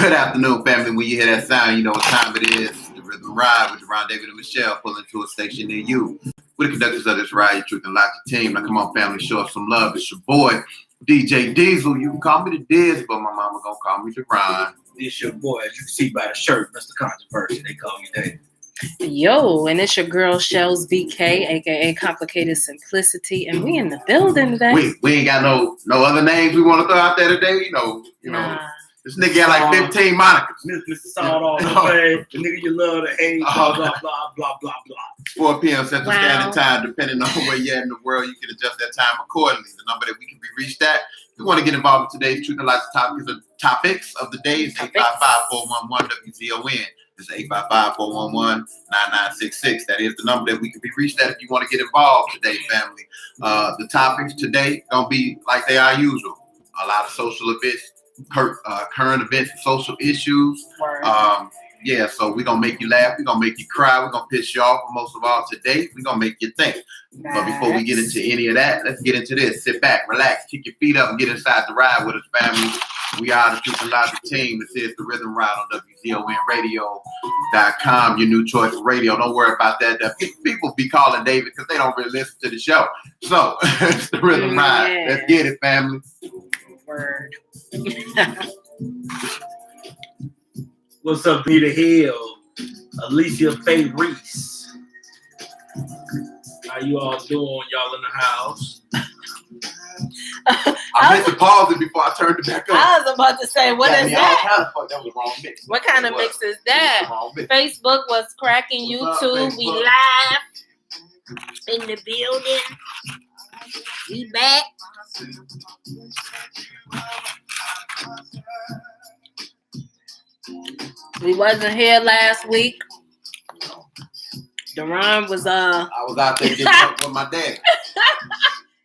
Good afternoon, family. When you hear that sound, you know what time it is. The Rhythm Ride with Ron David and Michelle pulling to a station near you. We're the conductors of this ride, your truth and logic team. Now come on, family, show us some love. It's your boy, DJ Diesel. You can call me the Diz, but my mama gonna call me the Ron. It's your boy, as you can see by the shirt, Mr. Controversy. They call me Dave. Yo, and it's your girl Shells BK, aka Complicated Simplicity, and we in the building today. We ain't got no other names we want to throw out there today. You know. This nigga got like 15 monikers. Mr. Sawed all the way. The nigga you love to hate. Blah, blah, blah, blah, blah, blah. 4 p.m. Central Standard Time. Depending on where you're at in the world, you can adjust that time accordingly. The number that we can be reached at. If you want to get involved in today's Truth and Logic topics of the day, it's 855-411-WZON. It's 855-411-9966. That is the number that we can be reached at if you want to get involved today, family. The topics today going to be like they are usual. A lot of social events. Current events and social issues. So we're gonna make you laugh, we're gonna make you cry, we're gonna piss you off, but most of all today, we're gonna make you think. But before we get into any of that, let's get into this. Sit back, relax, kick your feet up, and get inside the ride with us, family. We are the Truth and Logic team. This is the Rhythm Ride on WZONradio.com, your new choice of radio. Don't worry about that. People be calling David because they don't really listen to the show. So it's the Rhythm Ride. Let's get it, family. Word. What's up, Peter Hill? Alicia Faye Reese. How you all doing, y'all in the house? I meant to pause it before I turned it back on. I was about to say, what is that? That was the wrong mix. What kind of mix is that? Facebook was cracking. YouTube, we live in the building. We back. We wasn't here last week. Deron was I was out there getting up with my dad.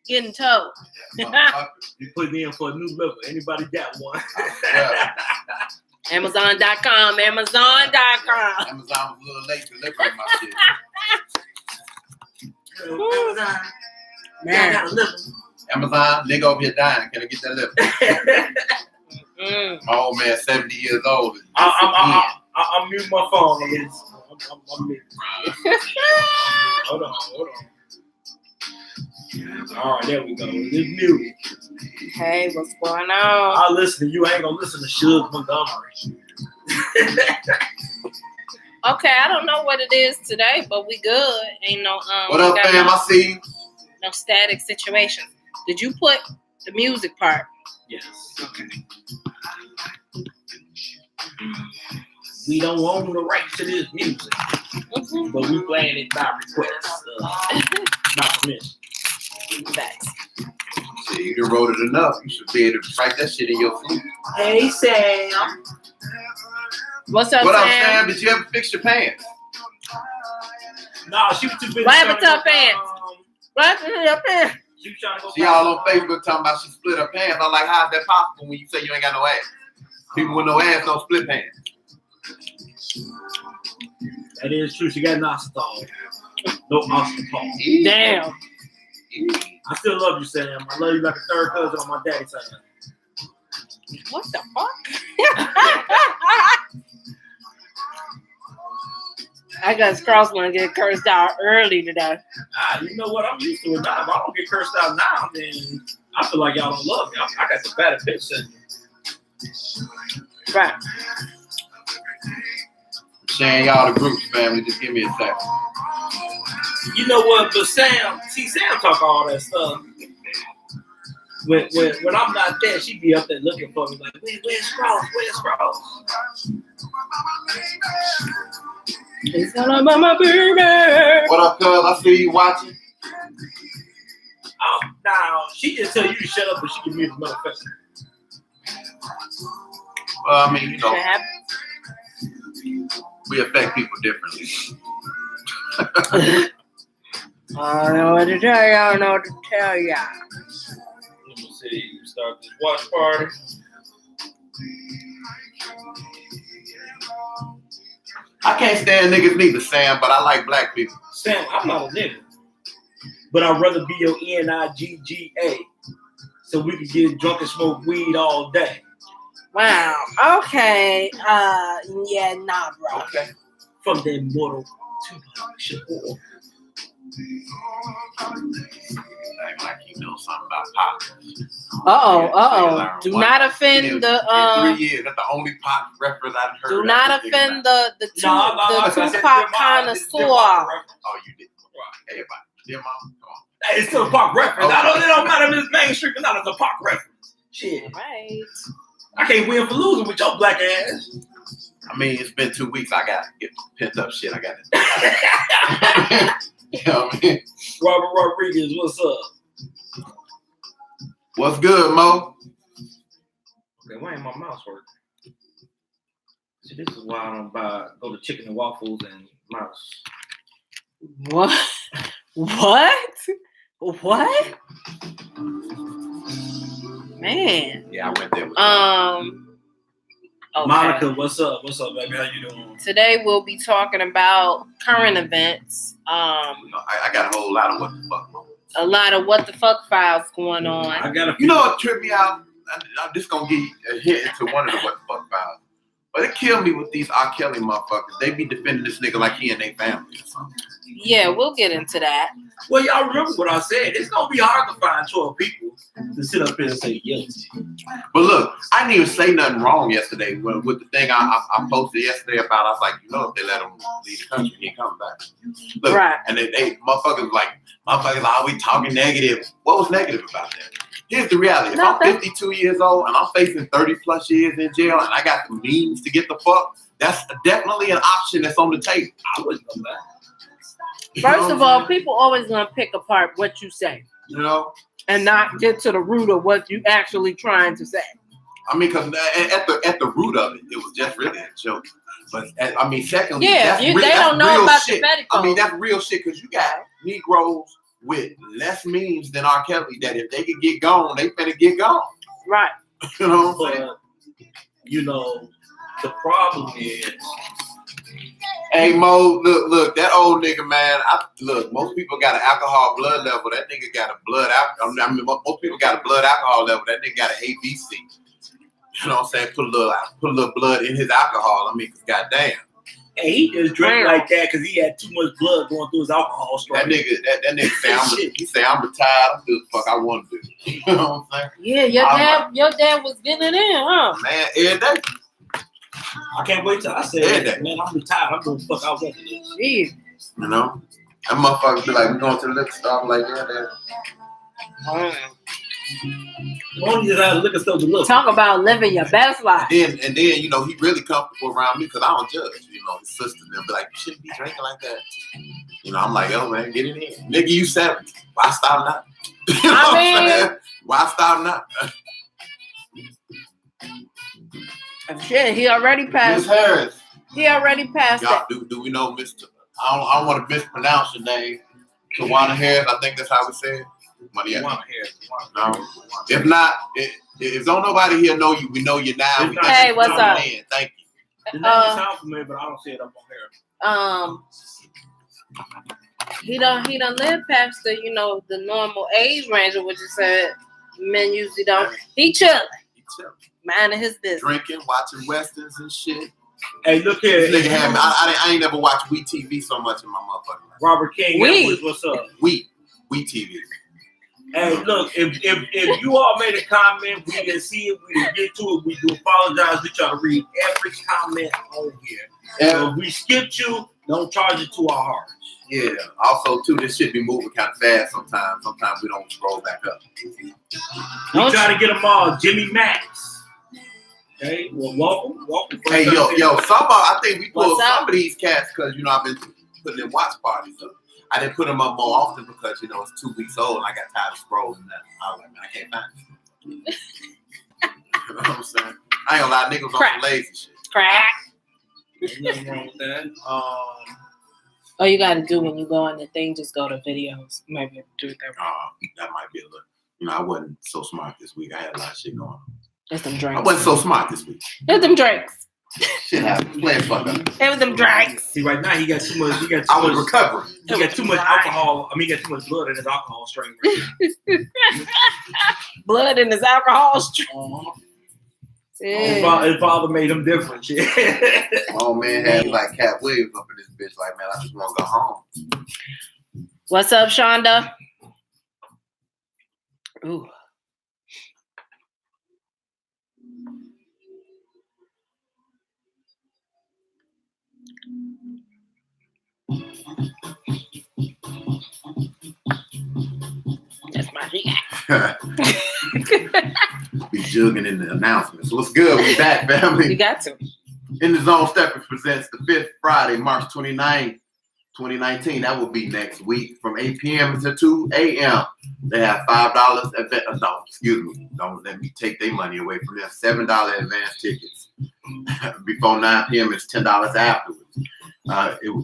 Getting towed. You put me in for a new level. Anybody got one? Amazon.com. Amazon was a little late delivering my shit. Man, I got a liver. Amazon, nigga over here dying. Can I get that liver? My old man, 70 years old. I'm mute my phone. I'm mute. Hold on. All right, there we go. It's muted. Hey, what's going on? I'll listen to you. I ain't gonna listen to Suge Montgomery. Okay, I don't know what it is today, but we good. Ain't no What up, fam? I see you. No static situation. Did you put the music part? Yes. Okay. We don't own the rights to this music, but we playing it by request, not permission. Facts. See, you done wrote it enough. You should be able to write that shit in your food. Hey, Sam. What's up, What up, Sam? Sam? Did you ever fix your pants? No, she was too busy. What happened to her pants? What happened to her pants? She was trying to go. She all on Facebook talking about she split her pants. I'm like, how's that possible when you say you ain't got no ass? People with no ass don't split pants. That is true. She got an oxytol. No oxytol. Damn. I still love you, Sam. I love you like a third cousin on my daddy's side. What the fuck? I got Crossland get cursed out early today. You know what? I'm used to it now. If I don't get cursed out now, then I feel like y'all don't love me. I got the better bitch in me. Right. Sharing y'all the groups, family. Just give me a second. You know what? But Sam talk all that stuff. When I'm not there, she be up there looking for me like, where's Cross? It's all about my baby. What up, cuz? I see you watching. Oh, now she just tell you to shut up, but she can mute the motherfucker. Well, I mean, you know, we affect people differently. I don't know what to tell y'all. Let me see. Start this watch party. I can't stand niggas neither, Sam, but I like black people. Sam, I'm not a nigga. But I'd rather be your NIGGA so we can get drunk and smoke weed all day. Wow. Okay. Yeah, nah, bro. Okay. From the immortal Tupac Shakur. Act like you know something about pop. Do not offend the In 3 years, that's the only pop reference I've heard. do not offend the I said Tupac Dear connoisseur. Mama. Oh, you did. Everybody. Dear mom. Come on. Hey, it's still a Pac reference. Okay. It don't matter if it's mainstream or not. It's a Pac reference. Shit. Right. I can't win for losing with your black ass. I mean, it's been 2 weeks. I got to get pent up shit. I got to. You know what I mean? Robert Rodriguez, what's up? What's good, Mo? Okay, why ain't my mouse working? See, this is why I don't go to Chicken and Waffles and mouse. What? What? What? Man. Yeah, I went there with Okay. Monica, what's up? What's up, baby? How you doing? Today we'll be talking about current events. I got a whole lot of what the fuck, Mo. A lot of what the fuck files going on. I got a You know what tripped me out? I'm just gonna give you a hint into one of the what the fuck files. But it killed me with these R. Kelly motherfuckers. They be defending this nigga like he and their family or something. Yeah, we'll get into that. Well, y'all remember what I said. It's gonna be hard to find 12 people to sit up here and say yes. But look, I didn't even say nothing wrong yesterday with the thing I posted yesterday about. I was like, you know, if they let him leave the country, he ain't coming back. Look, Right. and they motherfuckers always talking negative. What was negative about that? Here's the reality. If Nothing. I'm 52 years old and I'm facing 30 plus years in jail and I got the means to get the fuck, that's definitely an option that's on the table. I wouldn't come back. You know First what of I'm all, saying? people always gonna pick apart what you say You know, and not get to the root of what you actually trying to say. I mean, because at the root of it, it was just really a joke. But secondly, Yeah, that's they that's don't know real about shit. the petticoat. I mean, that's real shit because you got Negroes with less means than R. Kelly that if they could get gone, they finna get gone. Right. You know what I'm saying? But, you know, the problem is, Hey Mo, look, that old nigga, man. Most people got an alcohol blood level. That nigga got a blood alcohol. I mean, most people got a blood alcohol level. That nigga got an ABC. You know what I'm saying? Put a little blood in his alcohol. I mean, 'cause goddamn. and he just drank like that because he had too much blood going through his alcohol That story. nigga say I'm retired. I'm doing the fuck I want to do. You know what I'm saying? Yeah, your dad was getting it in, huh? Man, every day. I can't wait till I say, Yeah. man, I'm retired. I'm doing the fuck I want to do. Jeez. You know? That motherfucker be like, we going to the liquor store. I'm like, yeah. Only that I look at stuff to look. Talk about living your best life. And then, you know, he really comfortable around me because I don't judge. You know, his sister and them be like, you shouldn't be drinking like that. You know, I'm like, yo, man, get it in. Nigga, you 70. Why stop now? You know what I'm saying? Why stop now? Shit, he already Miss passed. Harris. He already passed Y'all, it. do we know Mr. I don't want to mispronounce your name. Tawana Harris, I think that's how we say it. Money. No. If not, if don't nobody here know you, we know you now. We Hey, you what's coming up? in. Thank you. The name sounds familiar, but I don't see it up on here. He done lived past the normal age range of what you said men usually don't. He chilling, He chill. minding his business. Drinking, watching westerns and shit. Hey, look here. This nigga had me. I ain't never watched WeTV so much in my motherfucking life. Robert King Edwards, what's up? WeTV. Hey, look, if you all made a comment, we didn't see it, we didn't get to it, we do apologize. We try to read every comment on here. So if we skipped you, don't charge it to our hearts. Yeah. Also, too, this shit be moving kind of fast sometimes. Sometimes we don't scroll back up. We try to get them all. Jimmy Max. Okay, well, welcome. Hey, yo, I think we pulled What's up? some of these cats because, you know, I've been putting in watch parties up. I didn't put them up more often because, you know, it's 2 weeks old and I got tired of scrolling that. I was like, man, I can't find it. You know what I'm saying? I ain't gonna lie, niggas on some lazy shit. Crack. There's nothing wrong with that. All you gotta do when you go on the thing, just go to videos. Maybe do it that way. That might be a little, you know, I wasn't so smart this week. I had a lot of shit going on. It's them I drinks. wasn't so smart this week. It's them drinks. Shit happened. Playing fuck up. It was them drinks. See, right now he got too much. I was recovering. He got too much alcohol. I mean, he got too much blood in his alcohol stream. Blood in his alcohol stream. His father made him different. Shit. Oh man, had like Cat Williams up in this bitch. Like, man, I just want to go home. What's up, Shonda? Ooh. That's my shit. Be jugging in the announcements. What's good? We back, family. You got to. In the Zone Steppers presents the 5th Friday, March 29th, 2019. That will be next week from 8 p.m. to 2 a.m. They have $5 event. No, excuse me. Don't let me take their money away from them. $7 advance tickets. Before 9 p.m. It's $10 afterwards.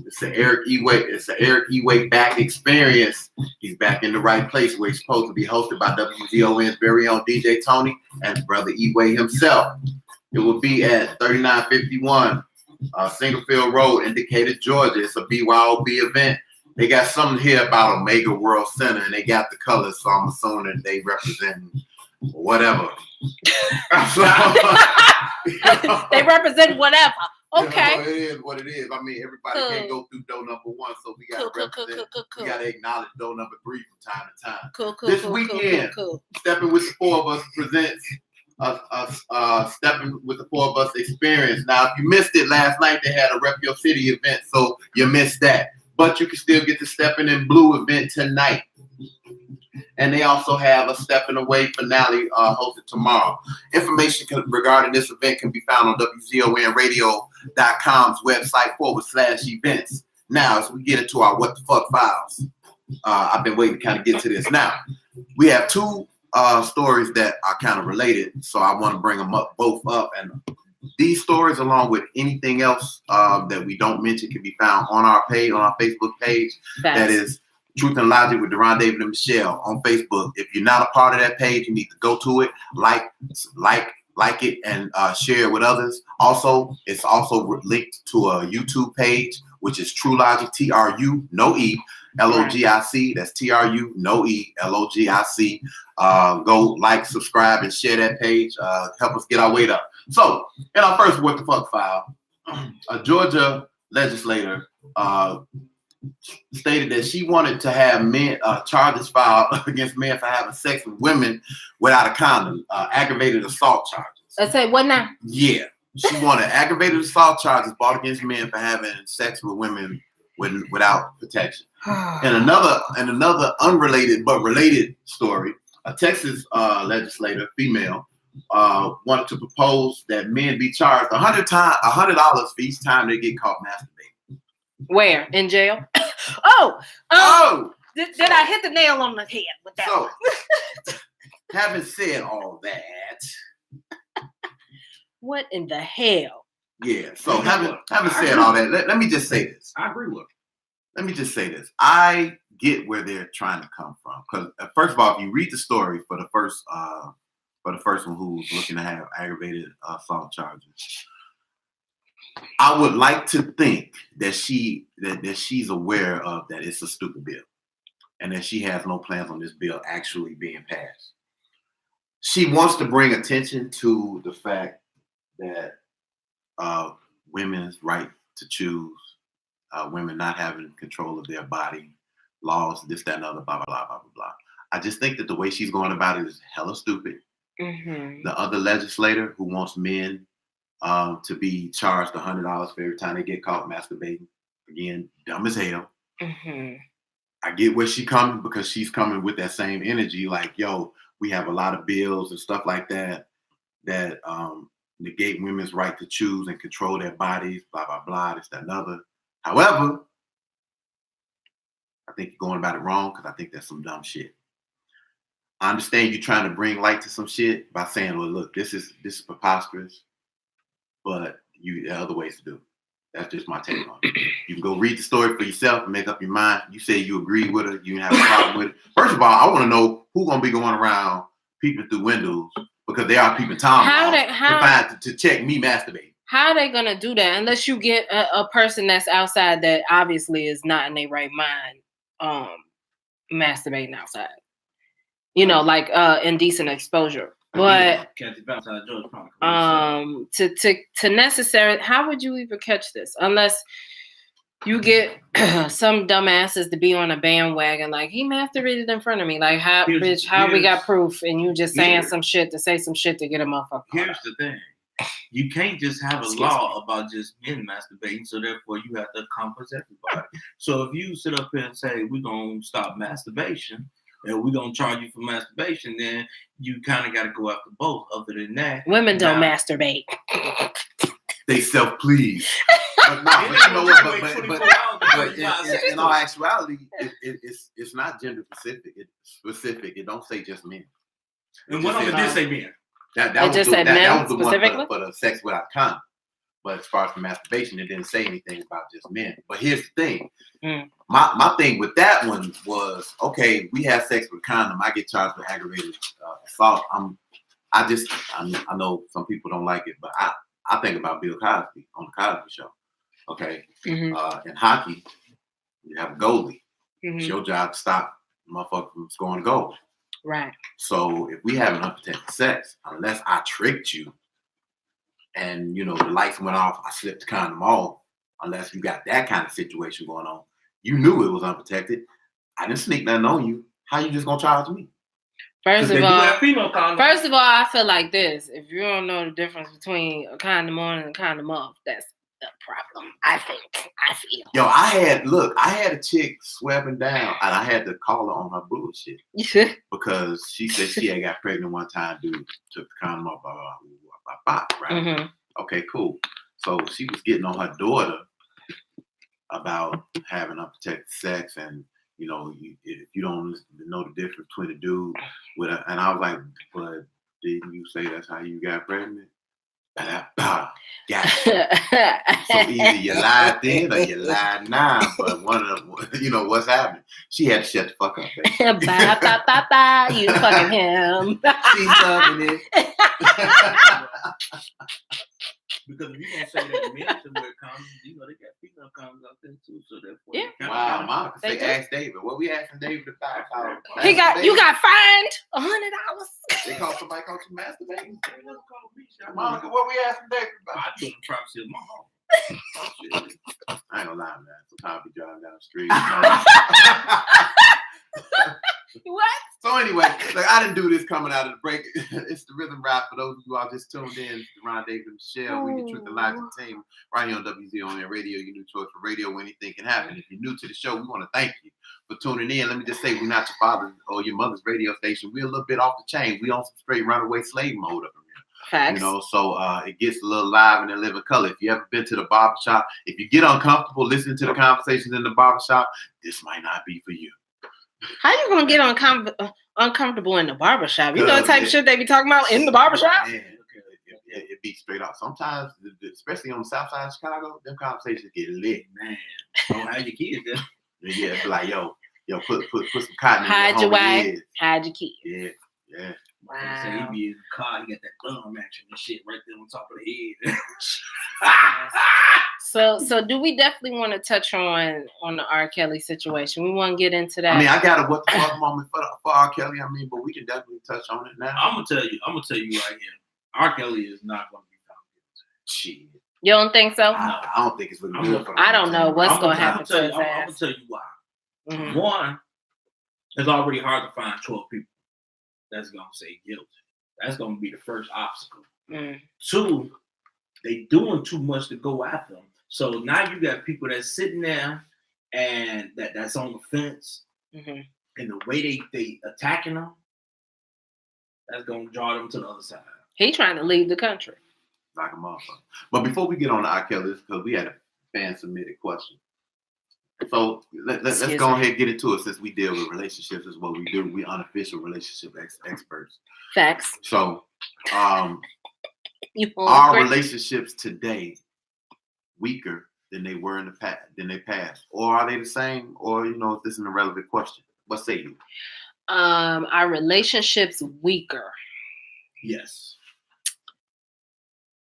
It's an Eric Eway. It's an Eric Eway back experience. He's back in the right place where he's supposed to be hosted by WZON's very own DJ Tony and Brother Eway himself. It will be at 3951 Singlefield Road, Indicated, Georgia. It's a BYOB event. They got something here about Omega World Center, and they got the colors, so I'm assuming they represent whatever. They represent whatever. Okay. You know, it is what it is. I mean, everybody can't go through door number 1, so we got to represent. We got to acknowledge door number 3 from time to time. This weekend, Stepping with the Four of Us presents Stepping with the Four of Us experience. Now, if you missed it last night, they had a Rep Your City event, so you missed that. But you can still get the Stepping in Blue event tonight. And they also have a Stepping Away finale hosted tomorrow. Information regarding this event can be found on WZONradio.com's website /events. Now, as we get into our What the Fuck files, I've been waiting to kind of get to this. Now, we have 2 stories that are kind of related, so I want to bring them both up. And these stories, along with anything else that we don't mention, can be found on our page, on our Facebook page. Facts. That is Truth and Logic with Deron David and Michelle on Facebook. If you're not a part of that page, you need to go to it, like it, and share it with others. Also, it's also linked to a YouTube page, which is True Logic, TRU, no E, LOGIC. That's TRU, no E, LOGIC. Go like, subscribe, and share that page. Help us get our weight up. So, in our first What the Fuck file, a Georgia legislator stated that she wanted to have men charges filed against men for having sex with women without a condom, aggravated assault charges. I say what now? Yeah, she wanted aggravated assault charges brought against men for having sex with women without protection. And another unrelated but related story: a Texas legislator, female, wanted to propose that men be charged $100 for each time they get caught masturbating. Where? In jail? Did I hit the nail on the head with that one? Having said all that, what in the hell? Yeah, so having said all that, let me just say this. I agree with her. Let me just say this. I get where they're trying to come from. Because first of all, if you read the story for the first one who's looking to have aggravated assault charges, I would like to think that she's aware of that it's a stupid bill, and that she has no plans on this bill actually being passed. She wants to bring attention to the fact that women's right to choose, women not having control of their body, laws, this, that, and other, blah, blah, blah, blah, blah, blah. I just think that the way she's going about it is hella stupid. Mm-hmm. The other legislator who wants men to be charged $100 for every time they get caught masturbating, again, dumb as hell. Mm-hmm. I get where she comes, because she's coming with that same energy, like, yo, we have a lot of bills and stuff like that negate women's right to choose and control their bodies, blah, blah, blah, this, that, and other. However, I think you're going about it wrong, because I think that's some dumb shit. I understand you trying to bring light to some shit by saying, well, look, this is preposterous, but there are other ways to do it. That's just my take on it. You can go read the story for yourself and make up your mind. You say you agree with her, you didn't have a problem with it. First of all, I want to know who's going to be going around peeping through windows, because they are peeping Tom to check me masturbating. How are they going to do that unless you get a person that's outside that obviously is not in their right mind masturbating outside? You know, like indecent exposure. But Kathy Valentine George probably. to necessarily, how would you even catch this unless you get some dumbasses to be on a bandwagon like he masturbated in front of me, like how we got proof, and you just saying some shit to say some shit to get a motherfucker. Here's the thing. You can't just have a law about just men masturbating, so therefore you have to encompass everybody. So if you sit up here and say we're gonna stop masturbation and we're gonna charge you for masturbation, then you kind of got to go after both. Other than that, women don't masturbate; they self-please. But no, but you know what? But in all actuality, it's not gender specific. It's specific. It don't say just men. And what it did say men. That was the one for the sex without condom. But as far as the masturbation, it didn't say anything about just men. But here's the thing. My thing with that one was, okay, we have sex with condom. I get charged with aggravated assault. I know some people don't like it, but I think about Bill Cosby on the Cosby Show. Okay. In hockey, you have a goalie. It's your job to stop the motherfucker from scoring a goal. Right. So if we have an unprotected sex, unless I tricked you and, the lights went off, I slipped the condom off, unless you got that kind of situation going on, you knew it was unprotected. I didn't sneak nothing on you. How you just going to charge me? First of all, I feel like this. If you don't know the difference between a condom on and a condom off, that's the problem. I feel. Yo, I had a chick sweating down, and I had to call her on her bullshit because she said she had got pregnant one time. Dude took the condom off, right? Okay, cool. So she was getting on her daughter about having unprotected sex, and if you don't know the difference between a dude and I was like, but didn't you say that's how you got pregnant? Gotcha. So either you lied then or you lied now, but one of them, what's happening? She had to shut the fuck up. Bye. You fucking him. She's loving it. Because if you're gonna say that men should wear condoms, they got female condoms out there too. So therefore, wow, Monica say ask David. What we asking David about? You got fined $100. They called somebody called you masturbating. Monica, what we asking David about? I do the privacy of my home. I ain't gonna lie, man. Sometimes we driving down the street. What? So anyway, I didn't do this coming out of the break. It's the Rhythm Rap. For those of you all just tuned in, it's Ron, David, and Michelle. We the Truth and Live team right here on WZON Radio, your new choice for radio where anything can happen. If you're new to the show, we want to thank you for tuning in. Let me just say, we're not your father's or your mother's radio station. We're a little bit off the chain. We on some straight runaway slave mode up in here. Facts. So it gets a little live and in living color. If you ever been to the barbershop, if you get uncomfortable listening to the conversations in the barbershop, this might not be for you. How you gonna get uncomfortable in the barbershop? You know the type of shit they be talking about in the barbershop? Man, it be straight up. Sometimes, especially on the south side of Chicago, them conversations get lit. Man, don't have your kids there. Yeah, it's like, yo, put some cotton Hide in your wife, ears. hide your kids. Yeah. Wow. So he be in the car, he got that thumb action and shit right there on top of the head. So do we definitely want to touch on the R. Kelly situation? We want to get into that. I mean, I got a what the fuck moment for R. Kelly. I mean, but we can definitely touch on it now. I'm gonna tell you right here. R. Kelly is not gonna be found guilty. Shit. You don't think so? I don't think it's looking good for him. I don't know what's gonna happen to his ass. I'm gonna tell you why. Mm-hmm. One, it's already hard to find 12 people that's gonna say guilty. That's gonna be the first obstacle. Two, they doing too much to go after them. So now you got people that's sitting there and that's on the fence, and the way they attacking them, that's gonna draw them to the other side. He trying to leave the country. Like a motherfucker. But before we get on to R. Kelly, because we had a fan submitted question. So let's go ahead and get into it since we deal with relationships is what we do. We unofficial relationship experts. Facts. So are relationships today weaker than they were in the past, or are they the same? Or is this an irrelevant question? What say you? Are relationships weaker? Yes.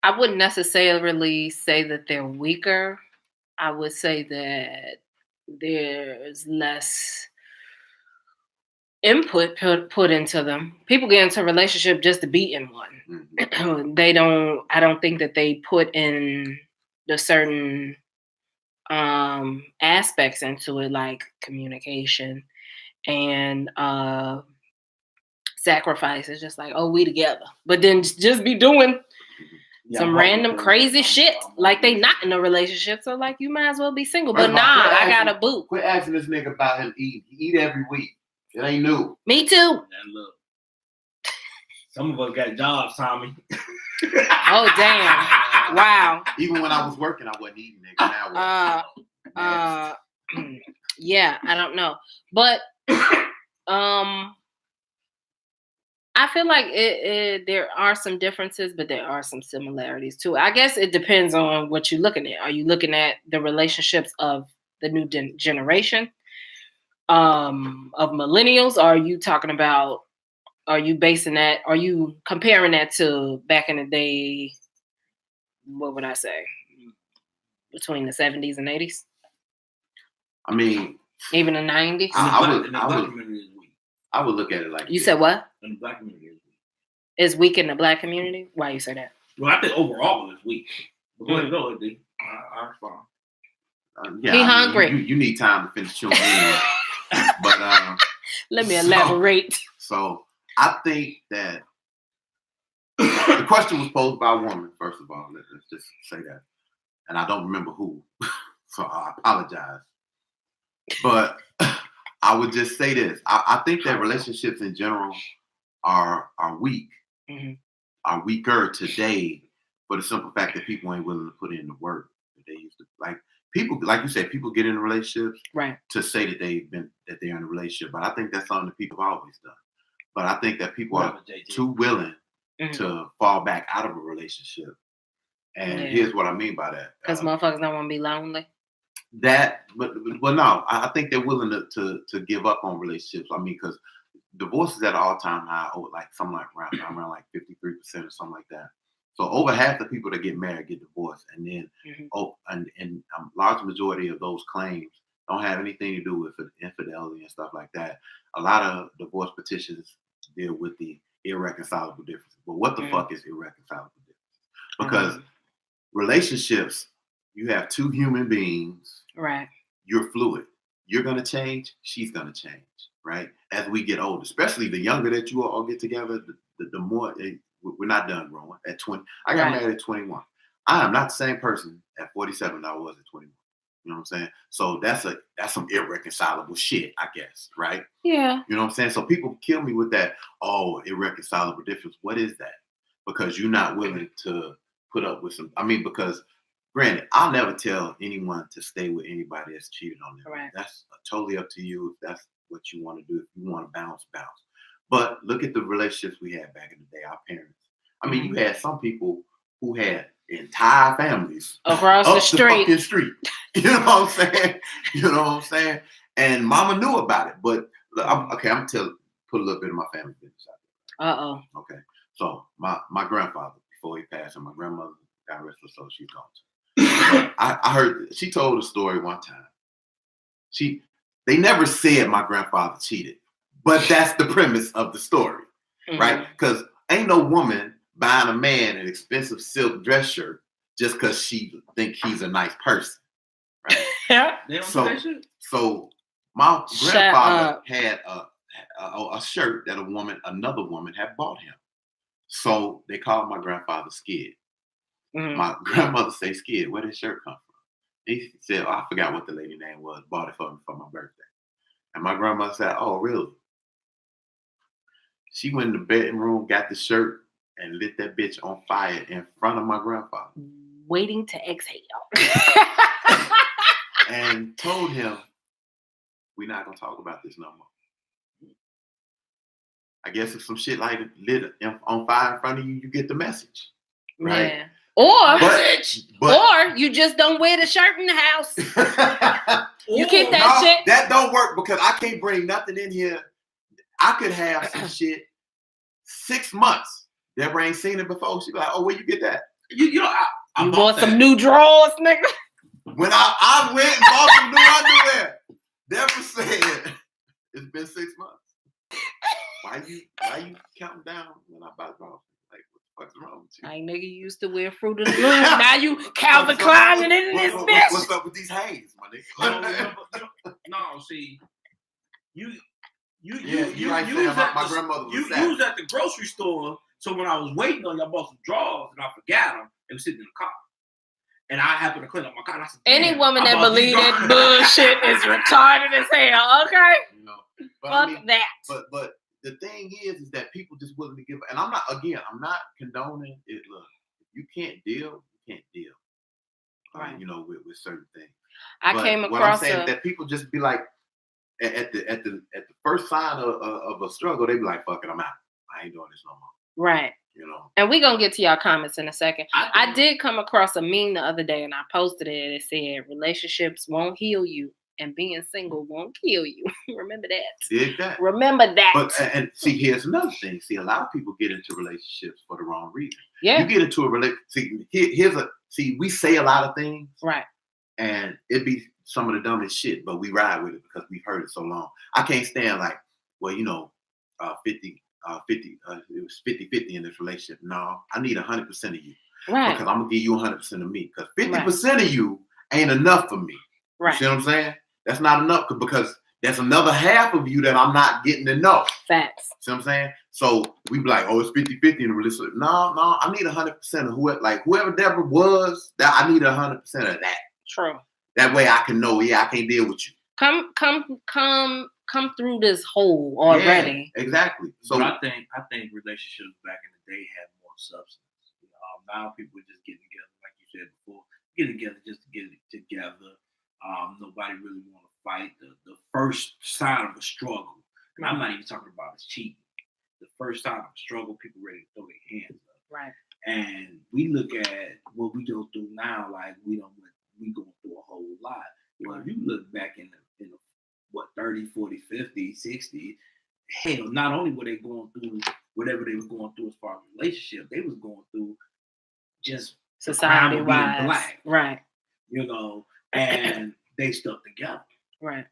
I wouldn't necessarily say that they're weaker. I would say that there's less input put into them. People get into a relationship just to be in one. Mm-hmm. I don't think that they put in the certain aspects into it, like communication and sacrifice. It's just like, oh, we together. But then just be doing some random crazy shit like they not in a relationship. So like you might as well be single. But nah, I got a boo. Quit asking this nigga about him eating. He eat every week. It ain't new. Me too. And look, some of us got jobs, Tommy. Oh damn! Wow. Even when I was working, I wasn't eating, nigga. Now yeah, I don't know, but I feel like there are some differences, but there are some similarities too. I guess it depends on what you're looking at. Are you looking at the relationships of the new generation, of millennials? Or are you talking about? Are you basing that? Are you comparing that to back in the day? What would I say? Between the 70s and 80s? I mean, even the 90s. I would look at it like you said. What? In the black community is weak in the black community. Why you say that? Well, I think overall it's weak. But go ahead, D. I respond. Yeah, he hungry. You need time to finish chewing. But let me elaborate. So I think that the question was posed by a woman. First of all, let's just say that, and I don't remember who, so I apologize. But I would just say this: I think that relationships in general are weak, are weaker today, for the simple fact that people ain't willing to put in the work that they used to. Like people, like you said, people get in relationships to say that they're in a relationship, but I think that's something that people have always done. But I think that people are too willing to fall back out of a relationship. And here's what I mean by that. Because motherfuckers don't want to be lonely. But no, I think they're willing to give up on relationships. I mean, because divorce is at an all-time high, like something like around like 53% or something like that. So over half the people that get married get divorced, and then and a large majority of those claims don't have anything to do with infidelity and stuff like that. A lot of divorce petitions deal with the irreconcilable differences. But what the fuck is irreconcilable differences? Because relationships, you have two human beings. Right. You're fluid. You're gonna change. She's gonna change. Right. As we get older, especially the younger that you all get together, the more we're not done growing. At 20, I got married at 21. I am not the same person at 47 that I was at 21. You know what I'm saying? So that's some irreconcilable shit, I guess, right? Yeah. You know what I'm saying? So people kill me with that, irreconcilable difference. What is that? Because you're not willing to put up with some, because granted, I'll never tell anyone to stay with anybody that's cheated on them. Right. That's totally up to you if that's what you want to do. If you want to bounce. But look at the relationships we had back in the day, our parents. You had some people who had entire families across the street. Fucking street. You know what I'm saying? And mama knew about it. But I'm gonna put a little bit of my family business out there. Okay. So my grandfather, before he passed, and my grandmother, God rest her soul, she's gone. I heard she told a story one time. They never said my grandfather cheated, but that's the premise of the story, right? Because ain't no woman buying a man an expensive silk dress shirt just because she think he's a nice person, right? Yeah. So my grandfather had a shirt that another woman had bought him. So they called my grandfather Skid. My grandmother say, Skid, where did this shirt come from? He said, I forgot what the lady name was. Bought it for me for my birthday. And my grandmother said, oh, really? She went in the bedroom, got the shirt, and lit that bitch on fire in front of my grandfather. Waiting to exhale. And told him, we're not going to talk about this no more. I guess if some shit like lit on fire in front of you, you get the message. Right? Yeah. Or you just don't wear the shirt in the house. You keep that shit. That don't work because I can't bring nothing in here. I could have some shit 6 months. Deborah ain't seen it before. She be like, oh, where you get that? You bought some new drawers, nigga. When I went and bought some new underwear, Deborah said, it's been 6 months. why you counting down when I buy groceries? Like, what's wrong with you? Like, nigga, you used to wear Fruit of the Loom. Now you Calvin Klein in this bitch. What's up with these Hanes, my nigga? No, see, you like saying my grandmother was sad. You was at the grocery store, so when I was waiting on you, I bought some drawers and I forgot them. They were sitting in the car. And I happened to clean up my car. And I said, any woman that believes that bullshit is retarded as hell, okay? You know, but Fuck that. But the thing is that people just willing to give, and I'm not condoning it. Look, if you can't deal, you can't deal. Right. You know, with certain things. I came across what I'm saying is that people just be like, at the first sign of a struggle, they be like, fuck it, I'm out. I ain't doing this no more. Right. You know. And we're gonna get to y'all comments in a second. I did come across a meme the other day and I posted it. It said relationships won't heal you and being single won't kill you. Remember that. Did that. Remember that. But and see, here's another thing. See, a lot of people get into relationships for the wrong reason. Yeah. You get into a relationship. See, we say a lot of things. Right. And it'd be some of the dumbest shit, but we ride with it because we've heard it so long. I can't stand like, well, you know, 50, it was 50-50 in this relationship. No, I need 100% of you. Right. Because I'm going to give you 100% of me. Because 50% of you ain't enough for me. Right. You see what I'm saying? That's not enough because there's another half of you that I'm not getting to know. Facts. See what I'm saying? So we be like, oh, it's 50-50 in the relationship. No, I need 100% of whoever Deborah was, that I need 100% of that. True. That way I can know, I can't deal with you. Come through this hole already. Yeah, exactly. So but I think relationships back in the day had more substance. Now people just get together, like you said before, get together just to get it together. Nobody really want to fight. The first sign of a struggle, and I'm not even talking about is cheating. The first sign of a struggle, people ready to throw their hands up. Right. And we look at what we go through now, like we going through a whole lot. Well, if you look back in the 30, 40, 50, 60, hell, not only were they going through whatever they were going through as far as relationship, they was going through just society-wise. Black. Right. You know, and they stuck together. Right.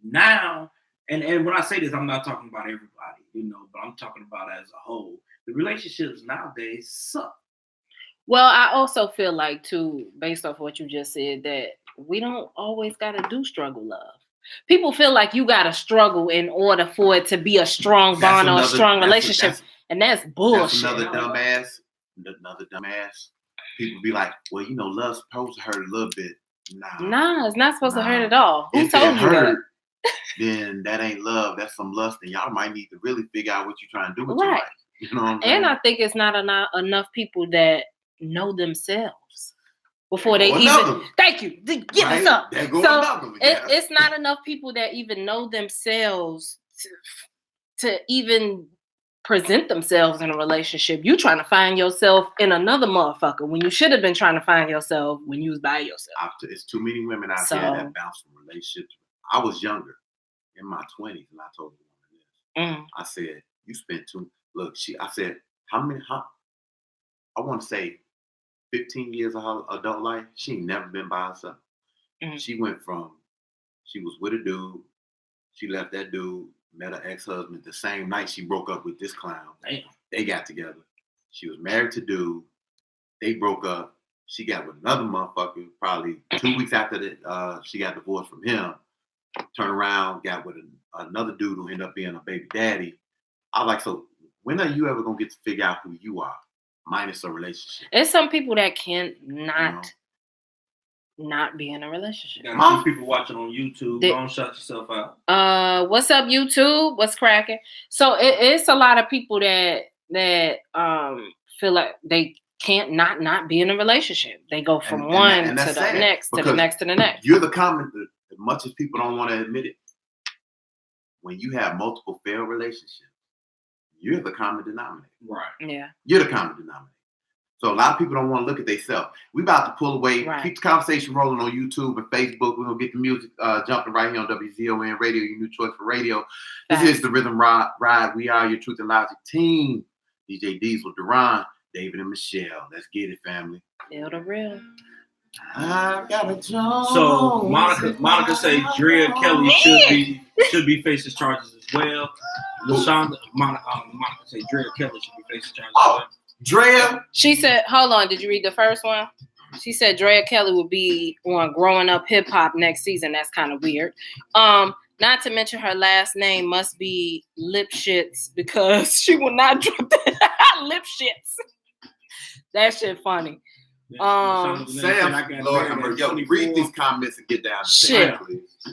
Now, and when I say this, I'm not talking about everybody, you know, but I'm talking about as a whole. The relationships nowadays suck. Well, I also feel like, too, based off what you just said, that we don't always got to do struggle love. People feel like you got to struggle in order for it to be a strong bond or a strong relationship. And that's bullshit. That's another dumbass. People be like, well, you know, love's supposed to hurt a little bit. Nah, it's not supposed to hurt at all. Who told you that? Then that ain't love. That's some lust. And y'all might need to really figure out what you're trying to do with your life. You know what I'm saying? And I think it's not enough people that know themselves before they even. Thank you. Give us up. So it's not enough people that even know themselves to even present themselves in a relationship. You trying to find yourself in another motherfucker when you should have been trying to find yourself when you was by yourself. It's too many women out there that bounce from relationships. I was younger, in my 20s, and I told a woman this. I said, "You spent I said, I want to say 15 years of her adult life, she ain't never been by herself. She went from, she was with a dude, she left that dude, met her ex-husband the same night she broke up with this clown. Damn. They got together. She was married to dude. They broke up. She got with another motherfucker probably 2 weeks after that. She got divorced from him. Turned around, got with another dude who ended up being a baby daddy. I was like, so when are you ever going to get to figure out who you are? Minus a relationship. There's some people that can't not be in a relationship. Some people watching on YouTube. Don't shut yourself out. What's up, YouTube? What's cracking? So it's a lot of people that feel like they can't not be in a relationship. They go from one to the next to the next to the next. You're the common, as much as people don't want to admit it, when you have multiple failed relationships, you're the common denominator. Right. Yeah. You're the common denominator. So a lot of people don't want to look at themselves. We about to pull away. Right. Keep the conversation rolling on YouTube and Facebook. We're going to get the music jumping right here on WZON Radio, your new choice for radio. This is the Rhythm Ride. We are your Truth and Logic team. DJ Diesel, Duran, David, and Michelle. Let's get it, family. Feel the real. I got a Jones. So Monica say Drea Kelly should be facing charges as well. LaShonda, Monica say Drea Kelly should be facing charges as well. Drea. She said, hold on, did you read the first one? She said Drea Kelly will be on Growing Up Hip Hop next season. That's kind of weird. Not to mention her last name must be Lipschitz because she will not drop that Lipschitz. That shit funny. Sam, Lord have mercy. Yo, read these comments and get down. Shit.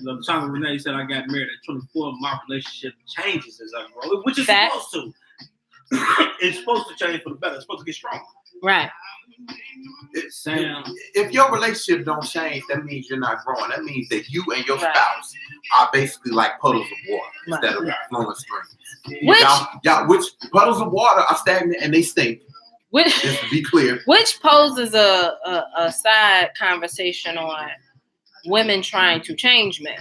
LaShonda Renee said I got married at 24. My relationship changes as I grow, which is supposed to. It's supposed to change for the better. It's supposed to get stronger. Right. Sam, if your relationship don't change, that means you're not growing. That means that you and your spouse are basically like puddles of water instead of flowing streams. Which puddles of water are stagnant and they stink. Just to be clear. Which poses a side conversation on women trying to change men.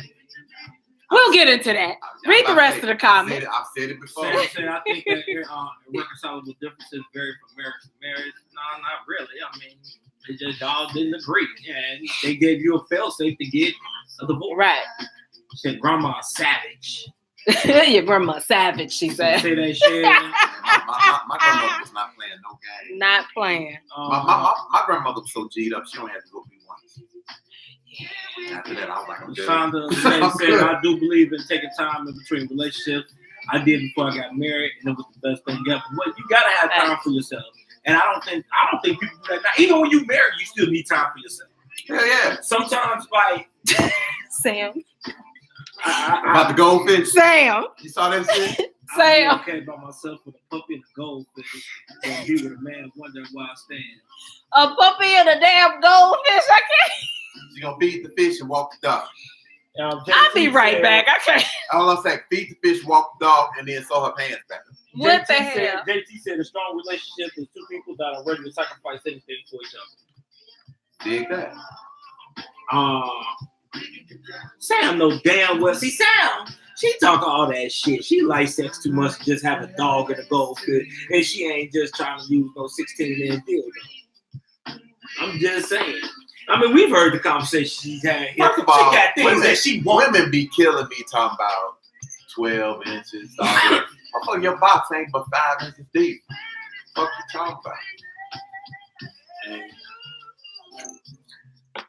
We'll get into that. Read the rest of the comments. I've said it before. I think that irreconcilable differences vary from marriage to marriage. No, not really. I mean, they just all didn't agree. And they gave you a fail-safe to get a divorce. Right. She said, Grandma savage. Your grandma savage, she said. Say that shit. My grandmother was not playing no game. Not playing. My grandmother was so G'd up, she only had to go me once. After that, I was like, I'm good. Shonda said, I do believe in taking time in between relationships. I did before I got married, and it was the best thing ever. But you gotta have time for yourself. And I don't think people do that now. Even when you marry, you still need time for yourself. Yeah. Sometimes, like Sam. About the goldfish. Sam. You saw that shit? Sam. I'm okay by myself with a puppy and a goldfish. And be with a man wondering why I stand. A puppy and a damn goldfish. I can't. She's gonna feed the fish and walk the dog. I'll be right back. I can't. All I'm saying, feed the fish, walk the dog, and then sew her pants back. What the hell? JT said a strong relationship is two people that are ready to sacrifice anything for each other. Dig that. Sam knows damn well. See, Sam, she talk all that shit. She likes sex too much to just have a dog and a goldfish, and she ain't just trying to use no 16-man dildo. I'm just saying. I mean, we've heard the conversation she's had here. First of all, she got things that she wants. Women be killing me talking about 12 inches. Oh, your box ain't but 5 inches deep. What you talking about?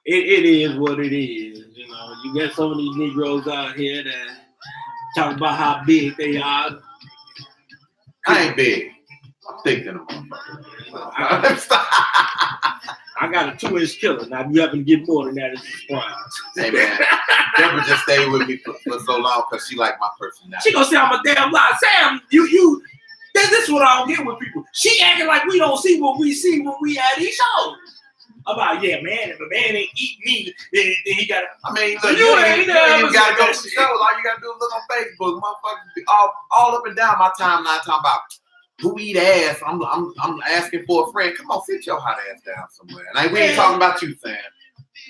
It is what it is. You know, you got some of these Negroes out here that talk about how big they are. I ain't big. I'm thick than a motherfucker. I got a 2-inch killer. Now, if you happen to get more than that, it's a surprise. Hey, man. Deborah just stayed with me for so long because she like my personality. She gonna say I'm a damn lie. Sam, you. This is what I don't get with people. She acting like we don't see what we see when we at these shows. About, yeah, man, if a man ain't eat me, then he got to. I mean, look, you ain't got to go to the show. All you got to do is look on Facebook. Motherfuckers be all up and down my timeline talking about who eat ass. I'm asking for a friend. Come on, sit your hot ass down somewhere. And we ain't talking about you, Sam.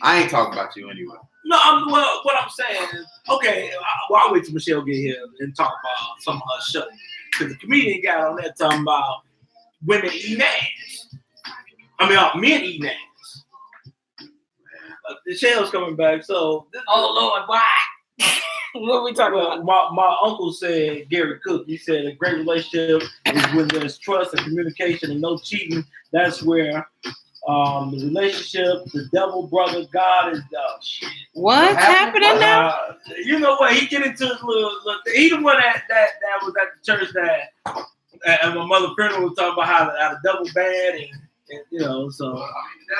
I ain't talking about you anyway. No, what I'm saying is, okay, I'll wait till Michelle get here and talk about some of her show. Because the comedian got on there talking about women eating ass. I mean, men eating ass. The shell's coming back, so. Oh, Lord, why? What are we talking about? My uncle said, Gary Cook, he said a great relationship is when there's trust and communication and no cheating. That's where the relationship, the devil, brother, God is shit. What's happening now? You know what? He get into his little he the one that was at the church that at my mother's funeral was talking about how the devil bad and you know, so.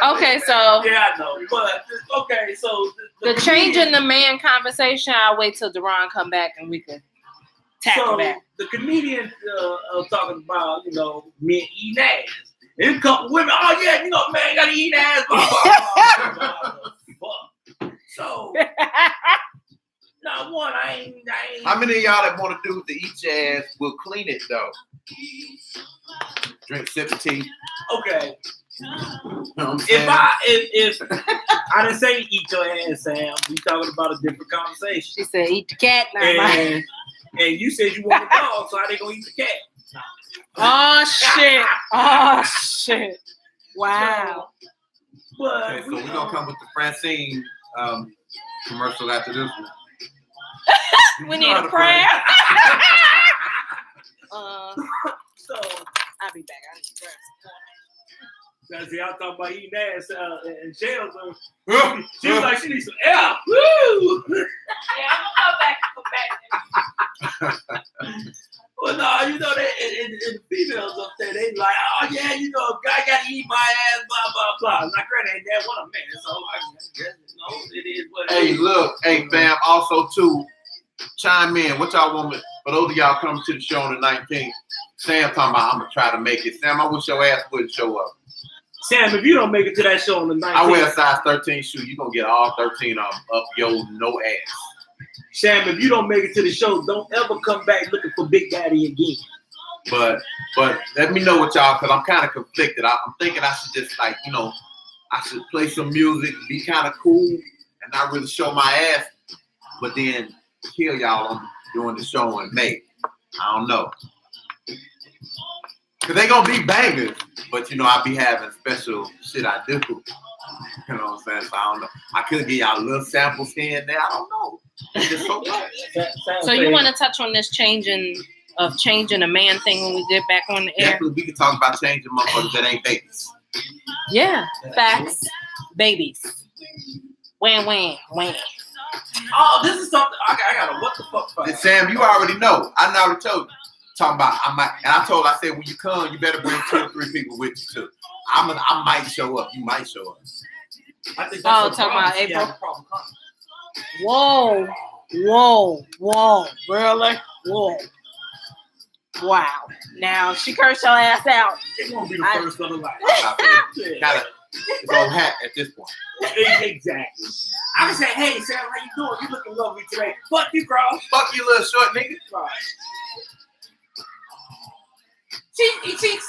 Okay, so. Yeah, I know. But, okay, so. The change in the man conversation, I'll wait till Deron come back and we can tackle that. The comedian talking about, you know, men eating ass. And a couple women, oh, yeah, you know, man got to eat ass. So. Not one, I ain't. How many of y'all that want to do the eat your ass will clean it, though? Drink sip of tea. Okay. You know what I'm saying? If I didn't say eat your ass, Sam. We talking about a different conversation. She said eat the cat. And you said you want a dog, so how they gonna eat the cat? Oh shit! Oh shit! Wow. So, But Okay, so we're gonna come with the Francine commercial after this one. We need a prayer. So I'll be back. that's y'all talking about eating ass and shells. She was like, she needs some air. Woo! Yeah, I'm gonna come back. Well, no, you know, and the females up there, they like, oh yeah, you know, a guy gotta eat my ass, blah blah blah. Like, granted, ain't that what a man? So I guess, you know, it is what it is. Hey, look, hey fam. Also, too, chime in. What y'all want me? For those of y'all coming to the show on the 19th, Sam talking about I'm gonna try to make it. Sam, I wish your ass wouldn't show up. Sam, if you don't make it to that show on the 19th, I wear a size 13 shoe. You gonna get all 13 of them up your no ass. Sam, if you don't make it to the show, don't ever come back looking for Big Daddy again. But let me know what y'all, cause I'm kind of conflicted. I'm thinking I should just I should play some music, be kind of cool, and not really show my ass, but then kill y'all on doing the show in May. I don't know. Cause they gonna be bangers, but I be having special shit I do. You know what I'm saying? So I don't know. I could give y'all little samples here and there. I don't know. It's just so much. So you want to touch on this changing a man thing when we get back on the air? Definitely, we can talk about changing motherfuckers that ain't babies. Yeah, facts. Babies. Wham, wham, wham. Oh, this is something I got. What the fuck? And Sam, you already know. I already told you. Talking about I said when you come, you better bring 2 or 3 people with you too. I might show up. You might show up. I think that's talking about April. Whoa, really? Whoa. Wow. Now she cursed your ass out. It won't be the first of the life. It's on hat at this point. Exactly. I would say, hey Sam, how you doing? You looking lovely today. Fuck you, girl. Fuck you, little short nigga. Right. She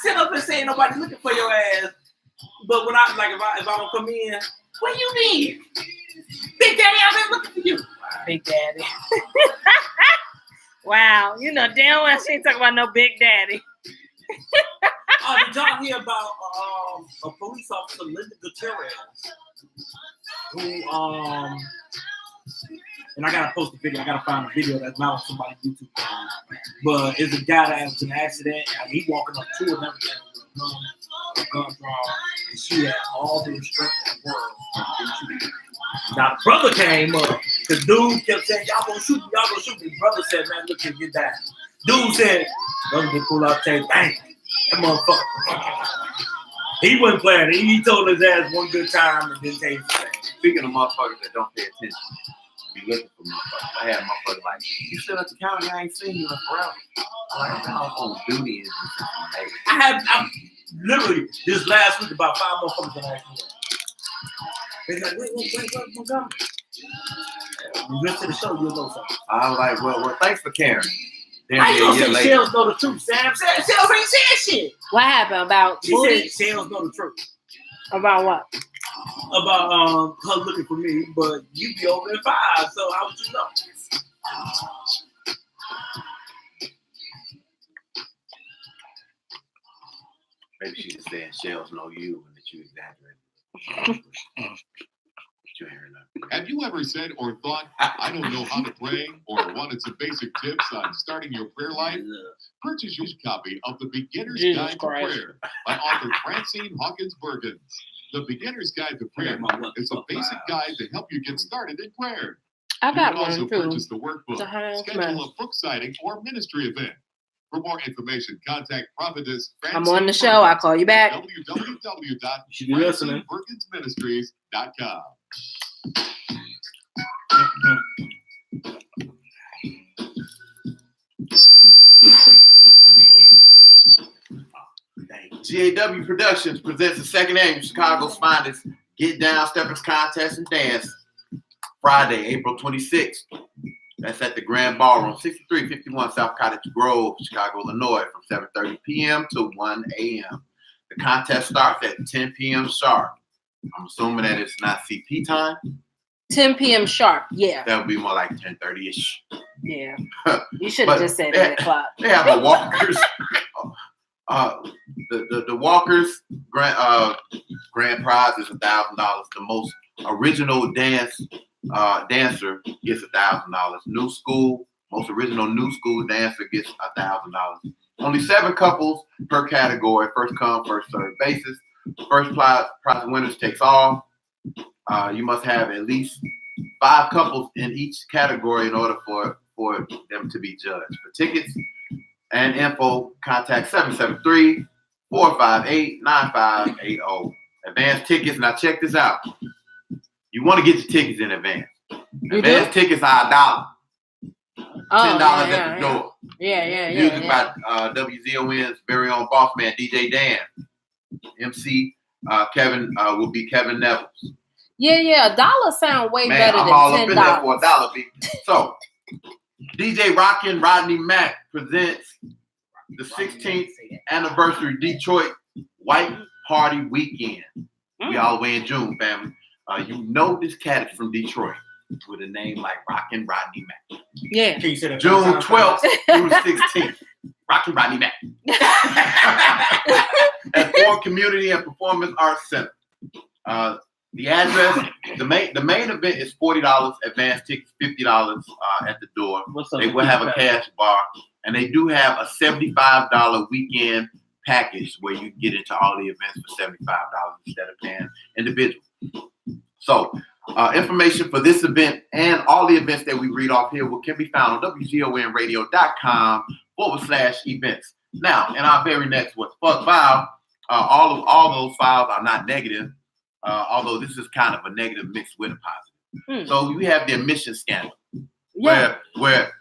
sit up and say nobody looking for your ass. But when if I don't come in, what do you mean? Big Daddy, I've been looking for you. Big Daddy. Wow. You know damn well she ain't talking about no Big Daddy. Did y'all hear about a police officer, Linda Gutierrez, who and I gotta post the video. I gotta find a video that's not on somebody's YouTube channel. But it's a guy that was in an accident. I mean, he walking up to her and everything with a gun drawn, and she had all the restraint in the world. Now the brother came up, cause dude kept saying, y'all gonna shoot me, y'all gonna shoot me. Brother said, man, look here, get down. Dude said, brother just pull out tape, bang, that motherfucker. He wasn't playing. He told his ass one good time and then take his thing. Speaking of motherfuckers that don't pay attention, be looking for motherfuckers. I had motherfuckers like, you still at the county? I ain't seen you in forever. I'm like, I'm on duty. I'm literally this last week about 5 motherfuckers that asked me that. They're like, wait, Montgomery. You listen to the show, you'll know something. I was like, well, thanks for caring. I ain't gonna say Shells know the truth, Sam. Shells ain't saying shit. What happened about? She said Shells know the truth. About what? About her looking for me, but you be over at 5, so how would you know? Maybe she was saying Shells know you and that you exaggerated. Have you ever said or thought, I don't know how to pray, or wanted some basic tips on starting your prayer life? Purchase your copy of The Beginner's Guide to Prayer by author Francine Hawkins Bergens. The Beginner's Guide to Prayer is a basic guide to help you get started in prayer. I got you can also one too. purchase the workbook, schedule a book signing or ministry event. For more information, contact Prophetess Francine. I'm on the show. I'll call you back. www.francinebergensministries.com. GAW Productions presents the second annual Chicago's finest Get Down Steppers Contest and Dance, Friday, April 26th. That's at the Grand Ballroom, 6351 South Cottage Grove, Chicago, Illinois, from 7:30 p.m. to 1 a.m. The contest starts at 10 p.m. sharp. I'm assuming that it's not CP time. 10 p.m. sharp, yeah. That would be more like 10:30-ish. Yeah. You should have just said 8 o'clock. They have a walkers. The Walkers grand prize is $1,000. The most original dancer gets $1,000. Most original new school dancer gets $1,000. Only 7 couples per category. First come, first served basis. First prize winners takes all. You must have at least 5 couples in each category in order for them to be judged. For tickets and info, contact 773-458-9580. Advance tickets. Now check this out. You want to get your tickets in advance. Advance tickets are $1. $10 at the door. Yeah. Music by WZON's very own boss man, DJ Dan. MC Kevin will be Kevin Nevels. Yeah. $1 sound way better I'm than all $10. up in there for $1, B. So, DJ Rockin' Rodney Mack presents the 16th anniversary Detroit White Party Weekend. We all the way in June, family. You know this cat is from Detroit with a name like Rockin' Rodney Mack. Yeah. June 12th through 16th. Rockin' Rodney Mack. At Ford Community and Performance Arts Center. The address, the main event is $40. Advance tickets $50 at the door. They will have a cash bar, and they do have a $75 weekend package where you get into all the events for $75 instead of paying individual. So, information for this event and all the events that we read off here can be found on WZONradio.com/events. Now, in our very next What the Fuck file, all those files are not negative. Although this is kind of a negative mixed with a positive. So we have the admission scandal, where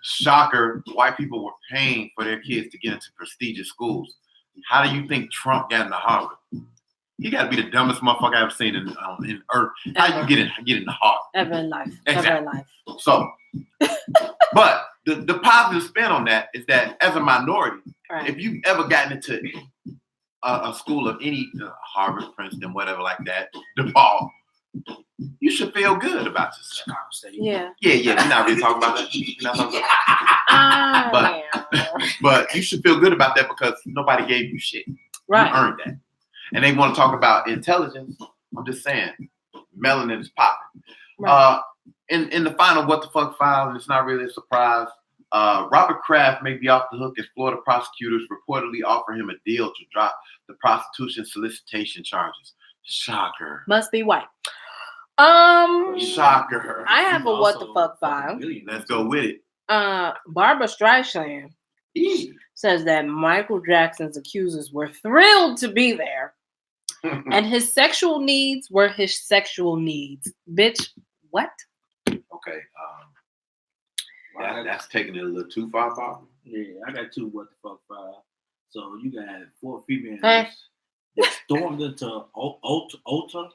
shocker, white people were paying for their kids to get into prestigious schools. How do you think Trump got into Harvard? He got to be the dumbest motherfucker I've ever seen in Earth. How you get into Harvard? Ever in life. Exactly. Ever in life. So, but the positive spin on that is that as a minority, if you've ever gotten into a school of any Harvard, Princeton, whatever like that, DePaul, you should feel good about yourself. Yeah. We're not really talking about that. But you should feel good about that because nobody gave you shit. Right. You earned that. And they want to talk about intelligence. I'm just saying, melanin is popping. Right. In the final What the Fuck file, and it's not really a surprise, Robert Kraft may be off the hook as Florida prosecutors reportedly offer him a deal to drop the prostitution solicitation charges. Shocker. Must be white. Shocker. I have a What the Fuck file. Let's go with it. Barbara Streisand says that Michael Jackson's accusers were thrilled to be there, and his sexual needs were his sexual needs. Bitch, what? Okay. That's taking it a little too far, Bob. Yeah, I got 2 What the Fuck files. So you got 4 females Hey. that stormed into Ulta,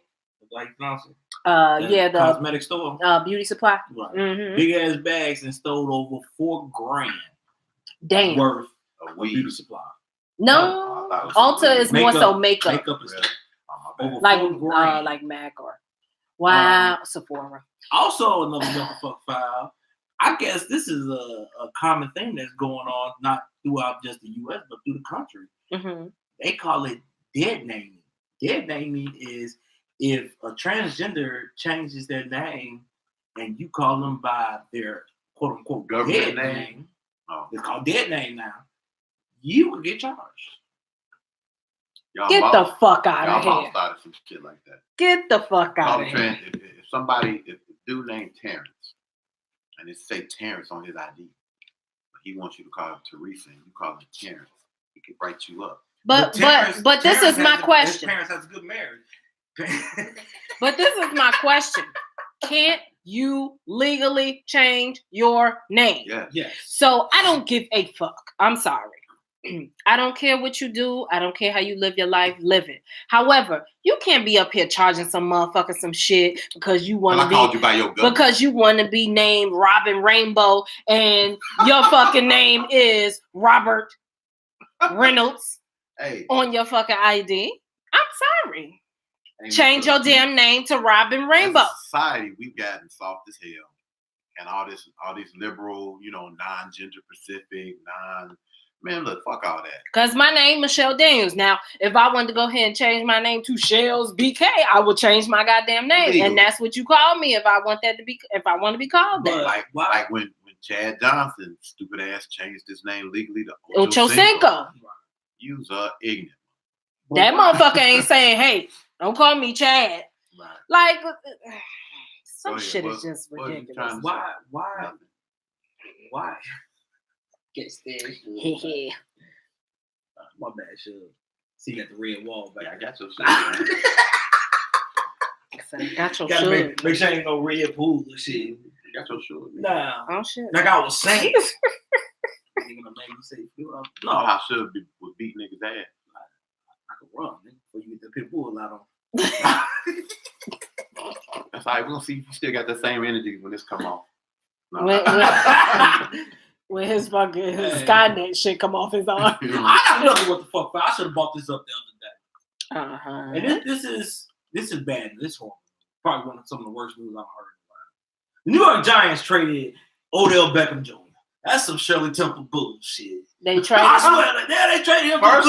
like you pronounce it? The cosmetic store, beauty supply. right? Mm-hmm. Big ass bags and stole over $4,000 Damn. worth A of weed. beauty supply. No, I thought it was Ulta is more so makeup, Makeup and stuff. Over like $4,000. like MAC or Sephora. Also, another What the Fuck file. I guess this is a common thing that's going on, not throughout just the U.S., but through the country. Mm-hmm. They call it dead naming. Dead naming is if a transgender changes their name and you call them by their quote unquote Government dead name. name. Oh. It's called dead name now. You could get charged. Y'all Get the fuck out y'all of mom here. started some shit like that. Get the fuck out of here. If the dude named Terrence, and it say Terrence on his ID, but he wants you to call him Teresa, and you call him Terrence, he could write you up. But this is my question. His parents has a good marriage. But this is my question. Can't you legally change your name? Yeah. Yes. So I don't give a fuck. I'm sorry. I don't care what you do. I don't care how you live your life. Live it. However, you can't be up here charging some motherfucker some shit because you want to called you by your gun. because you want to be named Robin Rainbow and your fucking name is Robert Reynolds on your fucking ID. I'm sorry. Change your damn name to Robin Rainbow. As a society, we've gotten soft as hell, and all these liberal, non-gender specific, Man, look, fuck all that. Because my name Michelle Daniels. Now, if I wanted to go ahead and change my name to Shells BK, I would change my goddamn name. Legal. And that's what you call me if I want to be called that. Like when Chad Johnson, stupid ass, changed his name legally to Ocho Cinco. You's ignorant. That motherfucker ain't saying, hey, don't call me Chad. Right. Like, some ahead. shit is just ridiculous. Why? Get scared. My bad, sure. See, you got the red wall back. Yeah, I got your shit. Got your Gotta shit. make sure ain't no red pool or shit. You got your shit. Nah. Oh shit. Like I was saying. No, I should would beat niggas ass. I could run, nigga, before you get the pit bull out on. That's all right. We're gonna see if you still got the same energy when this come off. No. When his fucking Skynet shit come off his arm. I don't know what the fuck. I should have bought this up the other day. Uh-huh. And this is bad. This horrible. Probably one of some of the worst news I've heard in a while. The New York Giants traded Odell Beckham Jr. That's some Shirley Temple bullshit. They traded. I swear, they traded him. First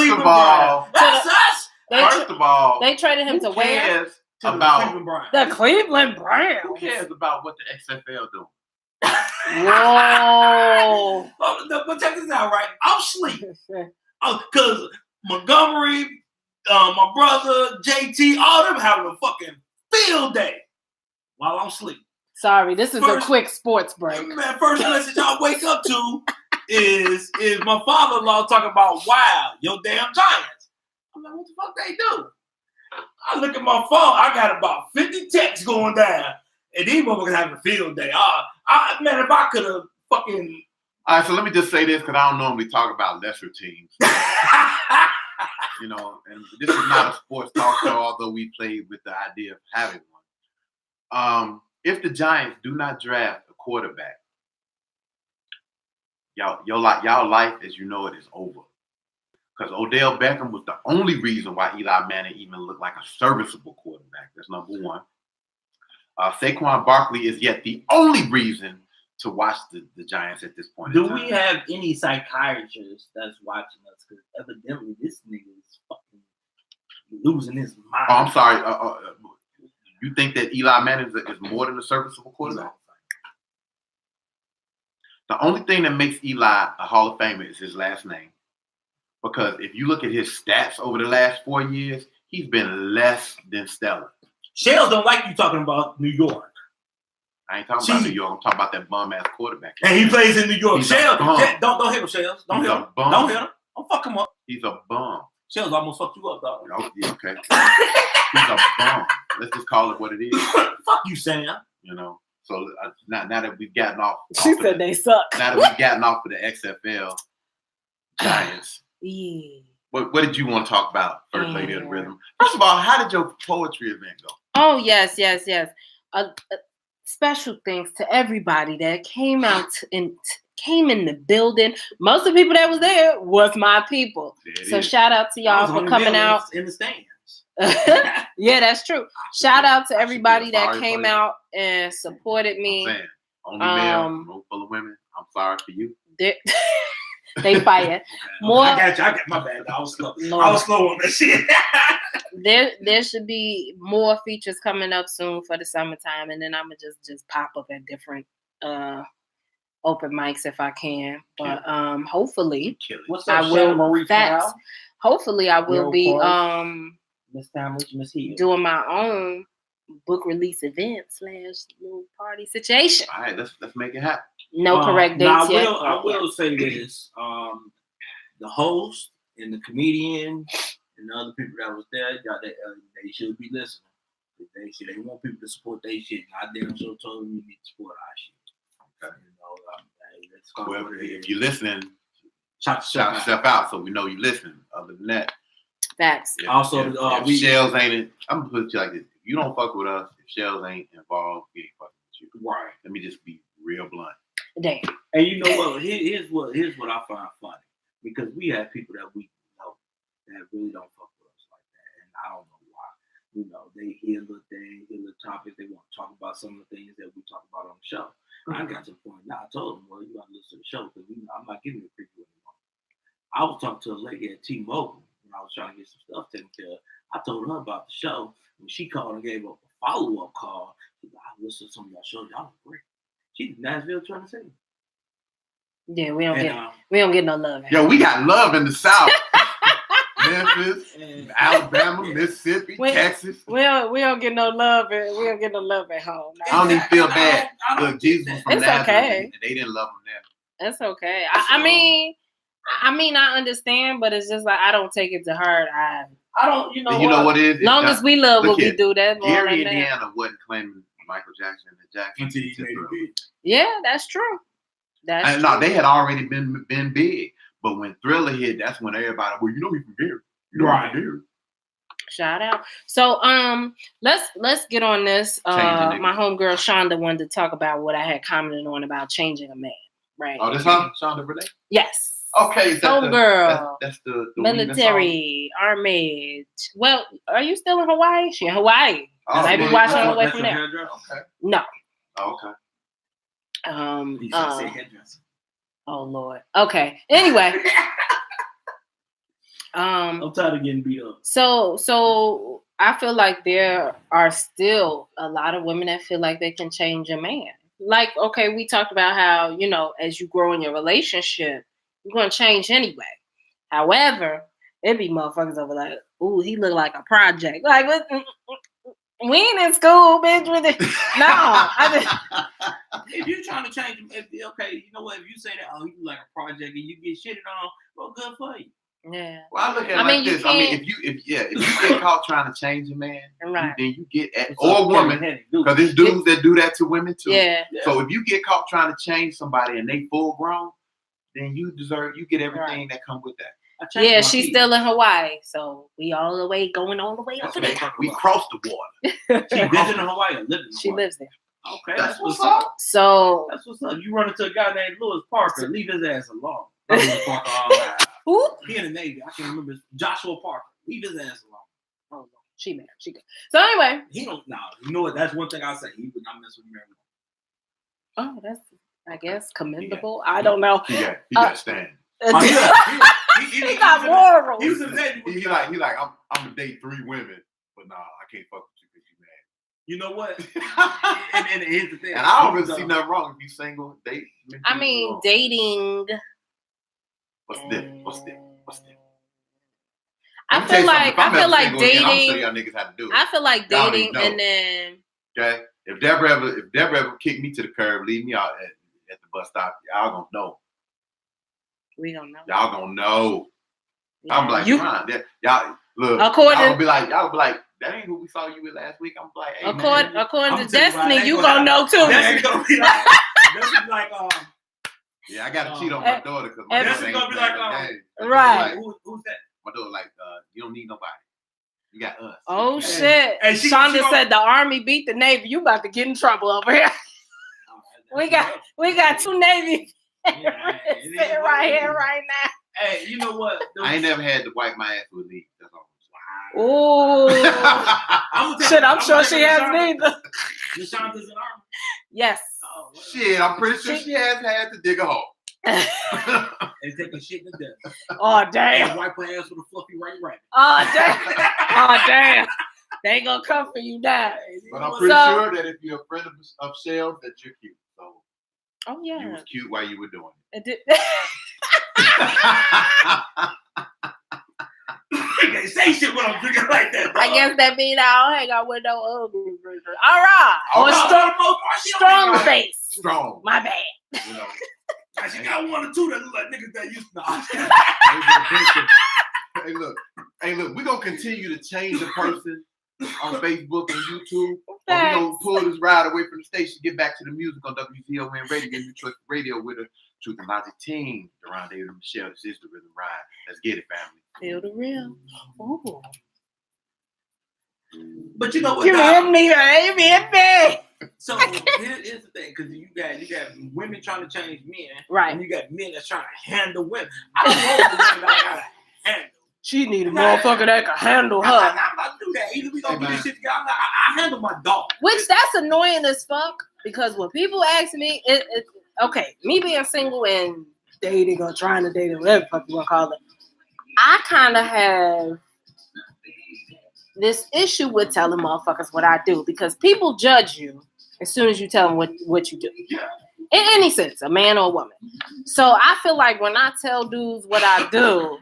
of all, they traded him to where? About the Cleveland Browns. Who cares about what the XFL doing? Whoa! But check this out, right? I'm asleep because Montgomery, my brother JT, all them having a fucking field day while I'm asleep. Sorry, this is a quick sports break. Man, first message I wake up to is my father-in-law talking about, wow, your damn Giants. I'm like, what the fuck they do? I look at my phone, I got about 50 texts going down, and these motherfuckers having a field day. Man, if I could have fucking... All right, so let me just say this, because I don't normally talk about lesser teams. You know, and this is not a sports talk show, although we played with the idea of having one. If the Giants do not draft a quarterback, y'all life as you know it is over. Because Odell Beckham was the only reason why Eli Manning even looked like a serviceable quarterback. That's number one. Saquon Barkley is yet the only reason to watch the Giants at this point. Do we have any psychiatrists that's watching us? Because evidently this nigga is fucking losing his mind. Oh, I'm sorry. You think that Eli Manning is more than a serviceable quarterback? The only thing that makes Eli a Hall of Famer is his last name. Because if you look at his stats over the last 4 years, he's been less than stellar. Shells don't like you talking about New York. I ain't talking about New York. I'm talking about that bum ass quarterback. And he plays in New York. Shells, don't hit him, Shells. Don't hit him. Don't hit him. Don't fuck him up. He's a bum. Shells almost fucked you up, dog. Okay. He's a bum. Let's just call it what it is. Fuck you, Sam. You know. So now that we've gotten off. She said they suck. Now that we've gotten off of the XFL Giants. Yeah. What did you want to talk about, First Lady of the Rhythm? First of all, how did your poetry event go? Oh, yes. Special thanks to everybody that came out and came in the building. Most of the people that was there was my people. So shout out to y'all for coming out. In the stands. Yeah, that's true. Shout out to everybody that came out and supported me. I'm saying, only male, room full of women. I'm sorry for you. They fighting. More. I got my bad. I was slow on that shit. There should be more features coming up soon for the summertime, and then I'm gonna just pop up at different open mics if I can. But hopefully, what's up, I will. Marie Facts. Hopefully, I will be Miss Tamlish, Miss Hill, doing my own book release event / little party situation. All right, let's make it happen. No correct dates yet. I will say this: the host and the comedian and the other people that was there, they should be listening. They want people to support their shit. I damn sure told them you need to support our shit. Okay. You know, if you're listening, shout yourself out so we know you're listening. Other than that, facts. If Shells ain't, I'm gonna put it like this: if you don't fuck with us, if Shells ain't involved, we ain't fucking with you. Right. Let me just be real blunt. Damn. And you know what? Here's what I find funny, because we have people that we know that really don't fuck with us like that, and I don't know why. You know, they hear little things, hear little topics, they want to talk about some of the things that we talk about on the show. Mm-hmm. I got to the point now. I told them, well, you got to listen to the show because I'm not giving you a preview anymore. I was talking to a lady at T-Mobile when I was trying to get some stuff taken care of. I told her about the show. When she called and gave up a follow-up call, she said, I listened to some of y'all shows. Y'all are great. She's in Nashville, Tennessee. Yeah, we don't get no love. Yo, we got love in the South. Memphis, Alabama, Mississippi, Texas. We don't get no love. We don't get no love at home. I don't even feel bad. Look, Jesus was from It's Nazareth, okay. and they didn't love him there. That's okay. I mean, I understand, but it's just like I don't take it to heart. I don't, You know what it is? Long as we love what we do, that's more Gary, like Indiana wasn't claiming Michael Jackson and Jackson. Until he made it big. Yeah, that's true. That's No, true. they had already been big, but when Thriller hit, that's when everybody, well, you know he's from Gary. You know he's from Gary. Shout out. So let's get on this. My homegirl Shonda wanted to talk about what I had commented on about changing a man. Right. Oh, this her? Shonda Renee? Yes. Okay, is that homegirl. That's the military, army. Well, are you still in Hawaii? She in Hawaii. Oh, I be yeah, watching yeah. away from there. Okay. No. Oh, okay. Oh Lord. Okay. Anyway. I'm tired of getting beat up. So I feel like there are still a lot of women that feel like they can change a man. Like, okay, we talked about how, you know, as you grow in your relationship, you're gonna change anyway. However, it be motherfuckers over like, ooh, he look like a project. Like, we ain't in school, bitch. With it. No. If you're trying to change him, okay, you know what? If you say that, oh, you like a project and you get shitted on, well, good for you. Yeah. Well, I look at it like this. I mean, if you get caught trying to change a man, right, then you get or a woman, because there's dudes that do that to women too. Yeah. So if you get caught trying to change somebody and they full grown, then you get everything that come with that. Yeah, she's still in Hawaii, so we all the way going all the way up to there. We crossed the water. She lives in Hawaii. She lives there. Okay, that's what's up. So that's what's up. You run into a guy named Lewis Parker. Leave his ass alone. Who? He in the Navy. I can't remember. Joshua Parker. Leave his ass alone. Oh no, she married. She good. So anyway, he don't. Nah, you know what? That's one thing I say. He would not mess with Mary. Oh, that's, I guess, commendable. I don't know. He got stand. He got morals. He was in the Navy. He like I'm gonna date 3 women, but nah, I can't fuck with you because you mad. You know what? and here's the thing. And I don't really see nothing wrong if you single, date. I mean, dating. What's different? I feel like dating. I'll show y'all niggas how to do it. I feel like dating, and then. Okay, if Deborah ever kick me to the curb, leave me out at the bus stop, y'all gonna know. We don't know. Y'all gonna know. Yeah. I'm like, y'all look. According, y'all be like, that ain't who we saw you with last week. I'm like, hey, according to Destiny, you gonna know too. That's gonna be like, yeah, I gotta cheat on my daughter because my daughter ain't gonna be like, right. Who's that? My daughter like, you don't need nobody. You got us. Oh shit! And Shonda said the Army beat the Navy. You about to get in trouble over here. We got 2 Navy sitting right here right now. Hey, you know what? I ain't never had to wipe my ass with a leaf. That's all. Ooh. I'm sure she has neither. Shonda's an Army. Yes. Oh, shit, I'm pretty sure she has had to dig a hole. And take a shit in the death. Oh damn! And wipe her ass with a fluffy right. Oh damn! Oh damn! They ain't gonna come for you now. But I'm pretty sure that if you're a friend of Shell's, that you're cute. So. Oh yeah. You was cute while you were doing it. It did. You can't say shit when I'm drinking like that. Bro. I guess that means I don't hang out with no ugly drinker. All right. Or strong face. Strong. My bad. You know. She got 1 or 2 that look like niggas that used to. Hey, look, we're going to continue to change the person on Facebook and YouTube. We're going to pull this ride away from the station, get back to the music on WZON Radio, New Truth Radio with a Truth and Logic team. Deron David and Michelle, this is the Rhythm Ride. Let's get it, family. Feel the real. Ooh. But you know what? You hit me, baby. So here's the thing, because you got women trying to change men, right? And you got men that's trying to handle women. I don't know the women that I gotta handle. She need a motherfucker that can handle her. I'm not do that. Either we gonna do this shit together. I handle my dog. Which that's annoying as fuck because when people ask me, okay, me being single and dating or trying to date or whatever the fuck you wanna call it, I kind of have this issue with telling motherfuckers what I do because people judge you as soon as you tell them what you do. Yeah. In any sense, a man or a woman. So I feel like when I tell dudes what I do,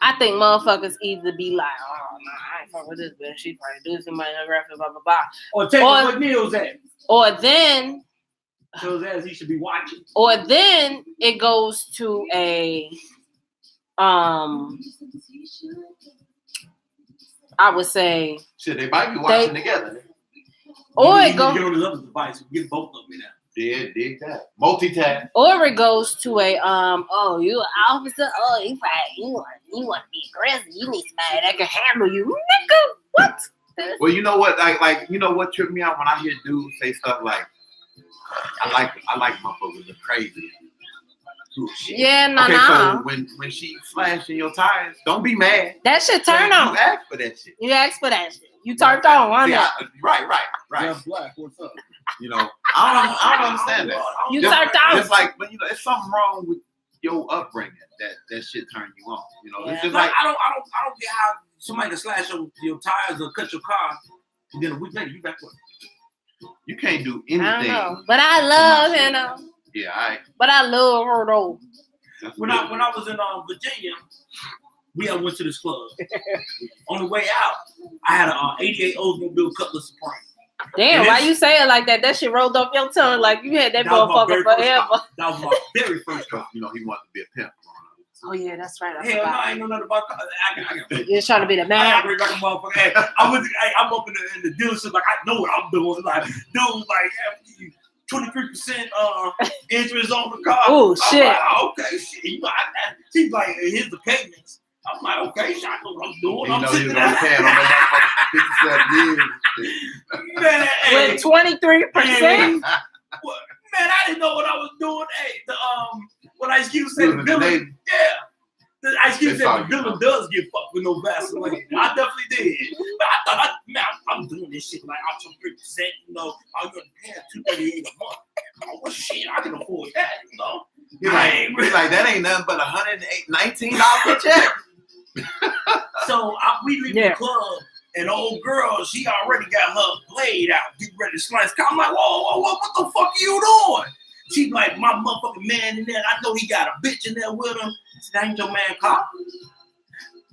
I think motherfuckers either be like, oh, nah, I ain't fuck with this bitch. She probably do somebody graphic, blah, blah, blah. Or take what Neil's at. Or then Neil's ass he should be watching. Or then it goes to a I would say shit, they might be watching together. Or you it goes get on the other device, get both of them now. Yeah, dig that. Multitask. Or it goes to a oh, you an officer, oh, you want to be aggressive, you need somebody that can handle you. Nigga, what? Well, you know what, like you know what tripped me out when I hear dudes say stuff like, I like motherfuckers are crazy. Yeah, no. So when she slashing your tires, don't be mad. That shit turn on. You asked for that shit. You asked for that shit. You turned on, right. Yeah, Black, what's up? You know, I don't understand that. You turned on. It's like, but you know, it's something wrong with your upbringing that shit turned you on. You know, it's just like I don't get how somebody can slash your tires or cut your car, and then a week later you back with it. You can't do anything. I don't know, but I love him. Yeah, But I love her though. When I was in Virginia, we had went to this club. On the way out, I had a 88 Oldsmobile Cutlass Supreme. Damn, why you say it like that? That shit rolled off your tongue like you had that motherfucker forever. That was my very first car. You know, he wanted to be a pimp. Oh yeah, that's right. Hell no, I ain't know nothing about cars. You're trying to be the I man. operate like a motherfucker. Hey, I'm up in the dealership like I know what I'm doing. Like, dude, like 23% interest on the car. Oh shit. Like, oh, okay, shit. You know, she's like, here's the payments. I'm like, okay, shit, I know what I'm doing. I'm sitting there. On that Man, With 23%. Man, I didn't know what I was doing. Hey, what Ice Cube said, the villain, the Ice Cube said the villain does get fucked with no Vaseline. I definitely did. But I thought, man, I'm doing this shit like I'm 3%, you know, I'm gonna pay $238 a month. Oh, well, shit, I can afford that, you know. He's like, that ain't nothing but $19 a check. So we leave the club, and the old girl, she already got her blade out, get ready to slice. I'm like, whoa, what the fuck are you doing? She's like, my motherfucking man in there. I know he got a bitch in there with him. That ain't your man, cop.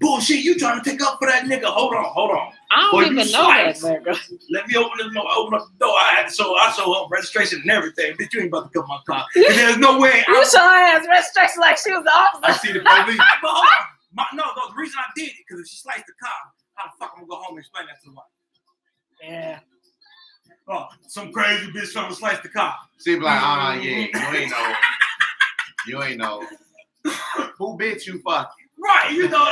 Bullshit, you trying to take up for that nigga? Hold on. I don't even know that, nigga. Let me open up the door. I show her registration and everything. Bitch, you ain't about to cut my car. And there's no way. You saw her ass registration like she was the officer. I see the police. But hold on. No, the reason I did it, because if she sliced the car, how the fuck I'm gonna go home and explain that to the wife? Yeah. Oh, some crazy bitch trying to slice the car. She be like, yeah, you ain't know. Who bitch you fucking? Right, you know,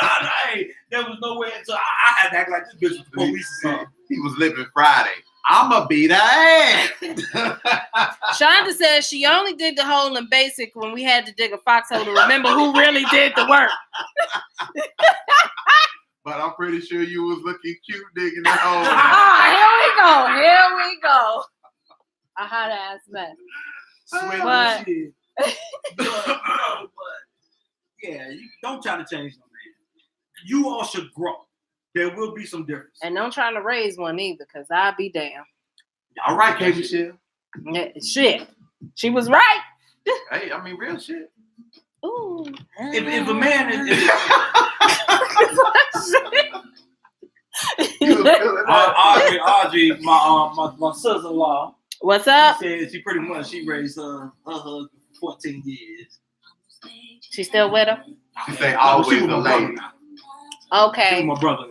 there was no way until I had to act like this bitch was the police or something. He was living Friday. I'ma beat her ass. Shonda says she only did the hole in basic when we had to dig a foxhole to remember who really did the work. But I'm pretty sure you was looking cute digging that hole. Here we go. A hot ass mess. But yeah, you don't try to change no man. You all should grow. There will be some difference. And don't try to raise one either, because I'll be damned. All right, K. Michelle. Yeah, shit. She was right. Hey, I mean, real shit. Ooh. If a man is... Audrey, my sister-in-law. What's up? She said she raised her husband for 14 years. She still with him? She say always the lady. Okay. My brother.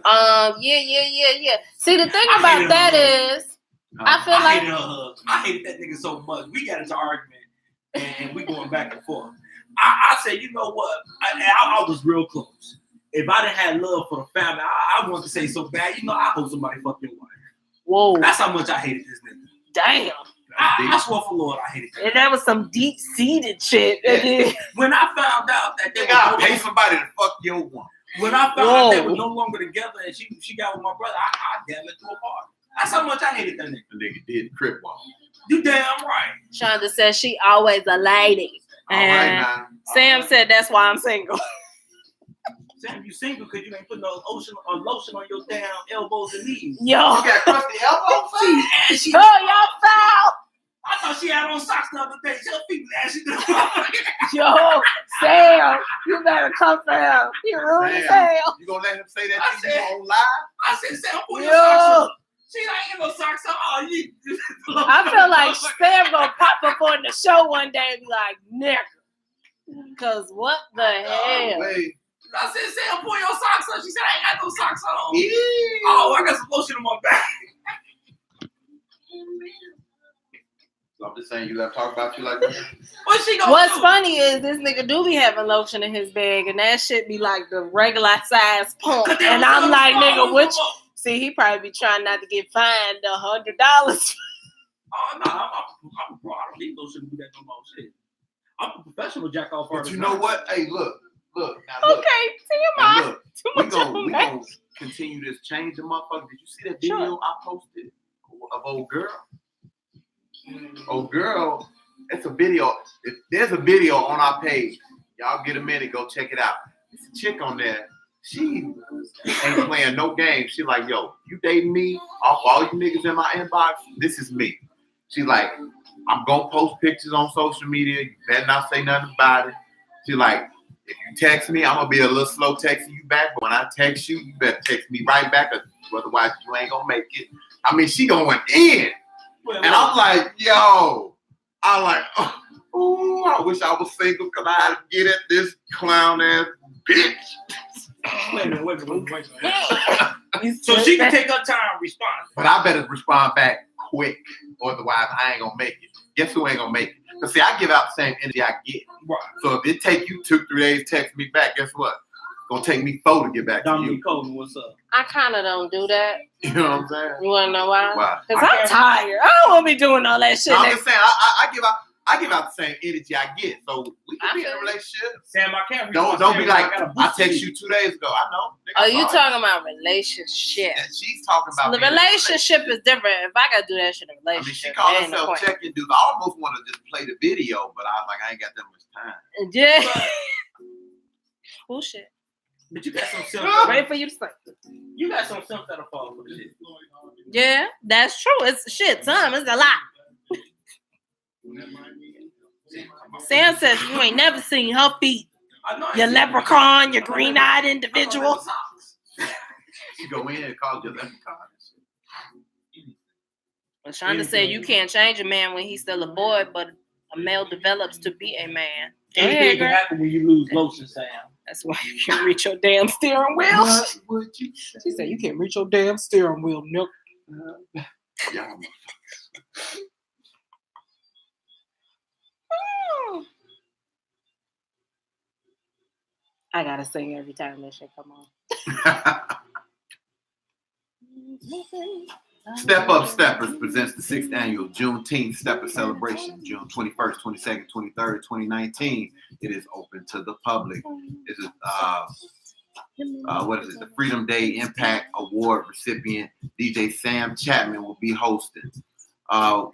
Yeah. See, the thing about that is, I feel like hated her husband. I hated that nigga so much. We got into argument, and we going back and forth. I said, you know what? I was real close. If I didn't have love for the family, I wanted to say so bad. You know, I hope somebody fuck your wife. Whoa. That's how much I hated this nigga. Damn. I swear for Lord, I hated that. And that was some deep-seated shit. Yeah. When I found out that they gotta pay somebody to fuck your woman. When I found out they were no longer together and she got with my brother, I damn it threw a party. That's how much I hated that nigga. The nigga did crip walk. You damn right. Shonda says she always a lady. All right, now. Sam said that's why I'm single. Sam, you single because you ain't put no lotion on your damn elbows and knees. Yo, You got crusty elbows, son? She, oh, y'all foul. I thought she had on socks the other day. She was feet ashy. Yo, Sam, you better come for him. He ruined his hell. You gonna let him say that I to you said- on live? I said, Sam, put your socks Yo, on. She ain't got no socks on. Oh, you. I feel like Sam gonna pop up on the show one day and be like, nigga. Cause what the hell? Wait. I said, Sam, put your socks on. She said, I ain't got no socks on. Yeah. Oh, I got some lotion on my back. So I'm just saying, you gotta talk about you like that. What she gonna What's do? funny is this nigga do be having lotion in his bag, and that shit be like the regular size pump. 'Cause they And don't I'm sell like, the nigga, bottles which? no more. See, he probably be trying not to get fined $100. Oh, no, I'm a pro. I don't need lotion to do that no more shit. I'm a professional jack off But artist. you know what? Hey, look. Now look. Okay, Now TMI. look. Too We much gonna information. continue this change the motherfucker. Did you see that video I posted of old girl? Old girl, it's a video. If there's a video on our page, y'all get a minute, go check it out. It's a chick on there. She ain't playing no games. She like, yo, you dating me off all you niggas in my inbox? This is me. She like, I'm gonna post pictures on social media. You better not say nothing about it. She like, if you text me, I'm gonna be a little slow texting you back. But when I text you, you better text me right back, otherwise you ain't gonna make it. I mean, she going in. And I'm like, yo, I'm like, oh, I wish I was single because I had to get at this clown ass bitch. Wait a minute. So she can take her time responding. But I better respond back quick, otherwise I ain't gonna make it. Guess who ain't gonna make it? Because see, I give out the same energy I get. Right. So if it take you 2-3 days to text me back, guess what? It's gonna take me 4 to get back to Dominique you. Coleman, what's up? I kind of don't do that. You know what I'm saying? You want to know why? Why? Because I'm tired. I don't want to be doing all that shit. I'm just saying, I give out the same energy I get. So we can be in a relationship. Sam, I can't Don't be like, I text you 2 days ago. I know. Nigga, Oh, you sorry. talking about relationship? Yeah, she's talking about The being in a relationship is different. If I gotta do that shit in a I mean, she relationship, called there ain't no herself point. check-in dude. I almost want to just play the video, but I was like, I ain't got that much time. Yeah. Bullshit. But you got some self. Wait for you to say. You got some self that'll fall for the shit. Yeah, that's true. It's shit, son. It's a lot. Sam says you ain't never seen her feet. I know. You leprechaun, you green-eyed individual. She go in and call you leprechaun. I'm trying to say you can't change a man when he's still a boy, but a male develops to be a man. Anything can happen when you lose lotion, Sam. That's why you can't reach your damn steering wheel. What would you say? She said you can't reach your damn steering wheel, nope. Y'all I gotta sing every time that shit come on. Step Up Steppers presents the 6th annual Juneteenth Stepper celebration, June 21st, 22nd, 23rd, 2019. It is open to the public. This is what is it? The Freedom Day Impact Award recipient DJ Sam Chapman will be hosting.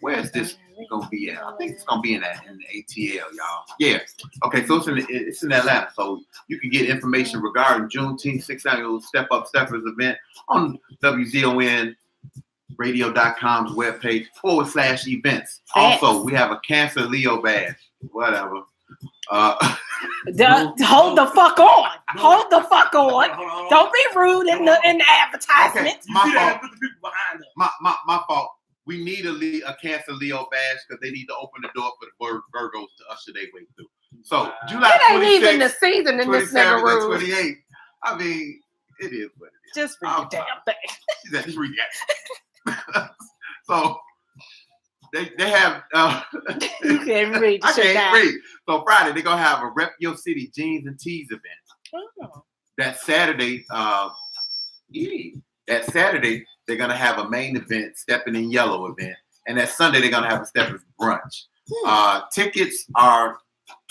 Where is this gonna be at? I think it's gonna be in the ATL, y'all. Yeah. Okay, so it's in Atlanta. So you can get information regarding Juneteenth 6th annual Step Up Steppers event on WZON radio.com's webpage /events. Also, we have a Cancer Leo badge. Whatever. Hold the fuck on. Hold the fuck on. Don't be rude in the advertisement. Okay, my fault. Put the people behind us. My fault. We need a Cancer Leo badge because they need to open the door for the Virgos to usher their way through. So July It ain't even the 26th, season in this nigga 27th, and room. 28th. I mean, it is what it is. Just read the damn thing. She said, just read that. So they have You can't read the I shit can't down. read. So Friday they're gonna have a Rep Your City Jeans and Tees event. Oh. That Saturday, that Saturday they're gonna have a main event, Stepping in Yellow event, and that Sunday they're gonna have a Steppers brunch. Tickets are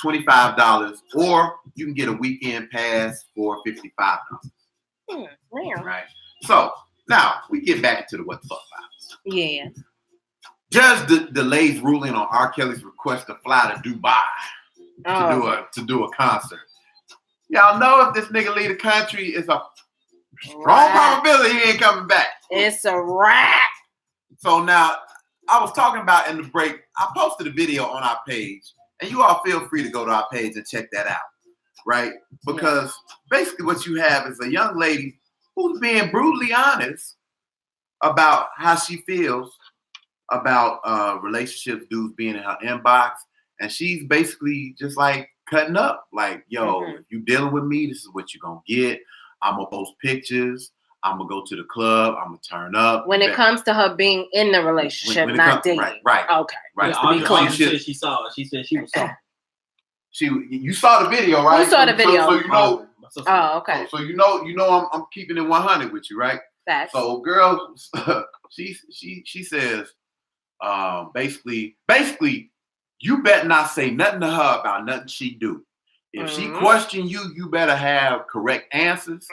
$25, or you can get a weekend pass for $55. Man. Right. So now we get back to the what the fuck vibes. Yeah. Judge delays ruling on R. Kelly's request to fly to Dubai to do a concert. Y'all know if this nigga leave the country, it's a strong Right. probability he ain't coming back. It's a wrap. So now, I was talking about in the break, I posted a video on our page, and you all feel free to go to our page and check that out, right? Because basically what you have is a young lady who's being brutally honest about how she feels about relationships, dudes being in her inbox, and she's basically just like cutting up, like, yo, if you dealing with me, this is what you're gonna get. I'm gonna post pictures. I'm gonna go to the club. I'm gonna turn up. When it comes to her being in the relationship, when it not comes- dating. right. Okay. Right. Yeah, to be clear. Audrey said she saw it. She said she was sorry. You saw the video, right? Who saw the video? So you know. Oh, okay. So you know I'm keeping it 100 with you, right? Facts. So girl, she says, basically, you better not say nothing to her about nothing she do. If she question you, you better have correct answers.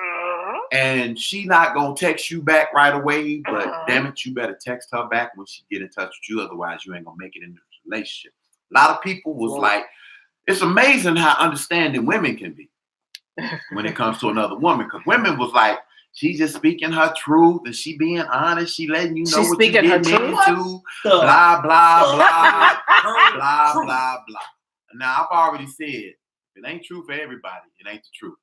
And she not gonna text you back right away, but damn it, you better text her back when she get in touch with you. Otherwise, you ain't gonna make it in this relationship. A lot of people was like, it's amazing how understanding women can be when it comes to another woman. Because women was like, she just speaking her truth and she being honest. She letting you know She's what you're speaking her getting truth? into. Blah, blah, blah, blah, blah, blah. Now, I've already said, if it ain't true for everybody, it ain't the truth.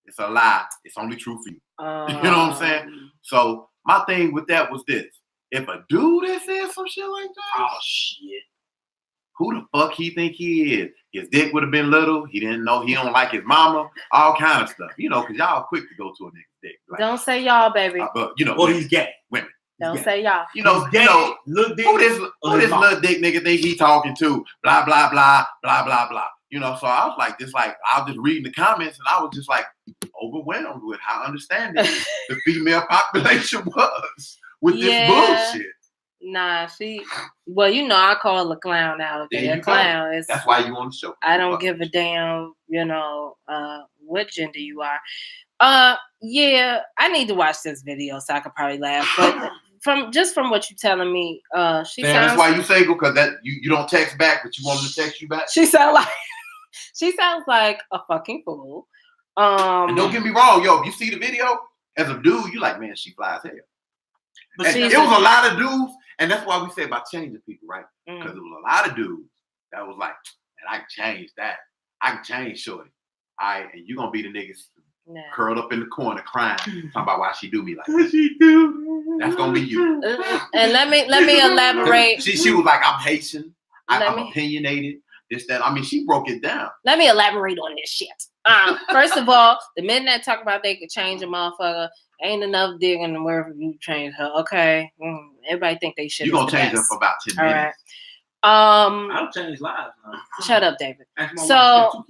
It's a lie. It's only true for you. You know what I'm saying? So my thing with that was this. If a dude that said some shit like that, Oh, shit. who the fuck he think he is? His dick would have been little. He didn't know he don't like his mama. All kind of stuff. You know, because y'all quick to go to a nigga's dick. Like, Don't say y'all, baby. but, you know, Well, women, he's gay. women. Don't say y'all. You know, He's gay. Little dick. who this little dick nigga think he talking to? Blah, blah, blah, blah, blah, blah. You know, so I was like, I was just reading the comments and I was just like overwhelmed with how understanding the female population was with this bullshit. Nah, well, you know, I call a clown out There there. you A clown is. That's why you on the show. I don't give a damn, you know, what gender you are. Yeah, I need to watch this video so I could probably laugh. But from what you're telling me, she sounds. That's why you single, because that you don't text back, but you want them to text you back. She sounds like a fucking fool. And don't get me wrong, yo, if you see the video as a dude, you like, man, she fly as hell. But it was a lot of dudes, and that's why we say about changing people, right? Because there was a lot of dudes that was like, man, I can change that. I can change shorty. All right, and you're gonna be the niggas curled up in the corner crying, talking about why she do me like that. She do. That's gonna be you. And let me elaborate. She was like, I'm Haitian. I'm opinionated. This, that. I mean, she broke it down. Let me elaborate on this shit. First of all, the men that talk about they could change a motherfucker, ain't enough digging wherever you change her. Okay, everybody think they should. You gonna change them for about 10 minutes. All right. I'll change lives now. Shut up, David. So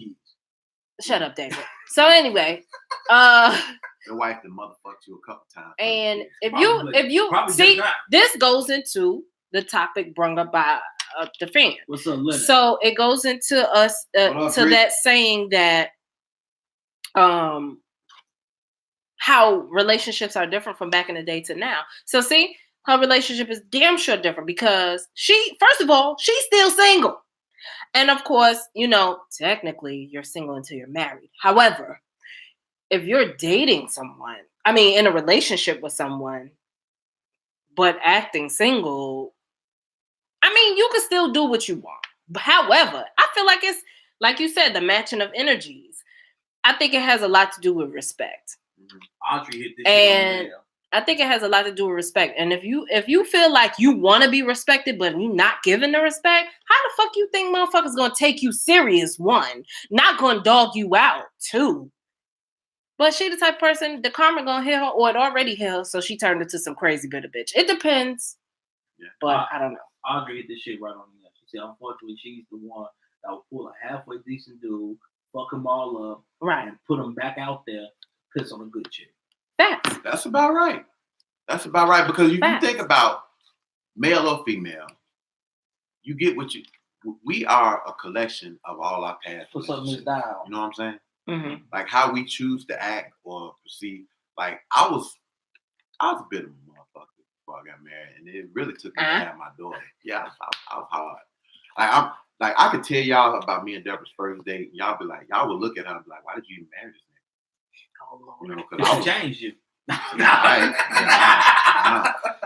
shut up, David. So anyway, your wife the motherfucked you a couple times. And if you see, this goes into the topic brought up by the fan. What's up, Leonard? So it goes into us to that saying that how relationships are different from back in the day to now. So see, her relationship is damn sure different because first of all, she's still single. And of course, you know, technically you're single until you're married. However, if you're dating someone, I mean, in a relationship with someone, but acting single, I mean, you can still do what you want. But however, I feel like it's, like you said, the matching of energies. I think it has a lot to do with respect. Audrey hit this and I think it has a lot to do with respect. And if you feel like you want to be respected, but you're not given the respect, how the fuck you think motherfuckers gonna take you serious? One, not gonna dog you out. Two, but she the type of person, the karma gonna hit her, or it already hit her, so she turned into some crazy bitter bitch. It depends. Yeah. But I don't know. Audrey hit this shit right on the neck. She said, unfortunately, she's the one that will pull a halfway decent dude, fuck them all up, right, and put them back out there, piss on a good chick. That's about right. That's about right. Because if you think about male or female, you get what we are a collection of all our past. Put something down. You know what I'm saying? Mm-hmm. Like how we choose to act or proceed. Like I was a bit of a motherfucker before I got married, and it really took me to have my daughter. Yeah, I was hard. I could tell y'all about me and Deborah's first date, and y'all be like, y'all would look at her and be like, why did you even marry this man? You know, It changed you. I'm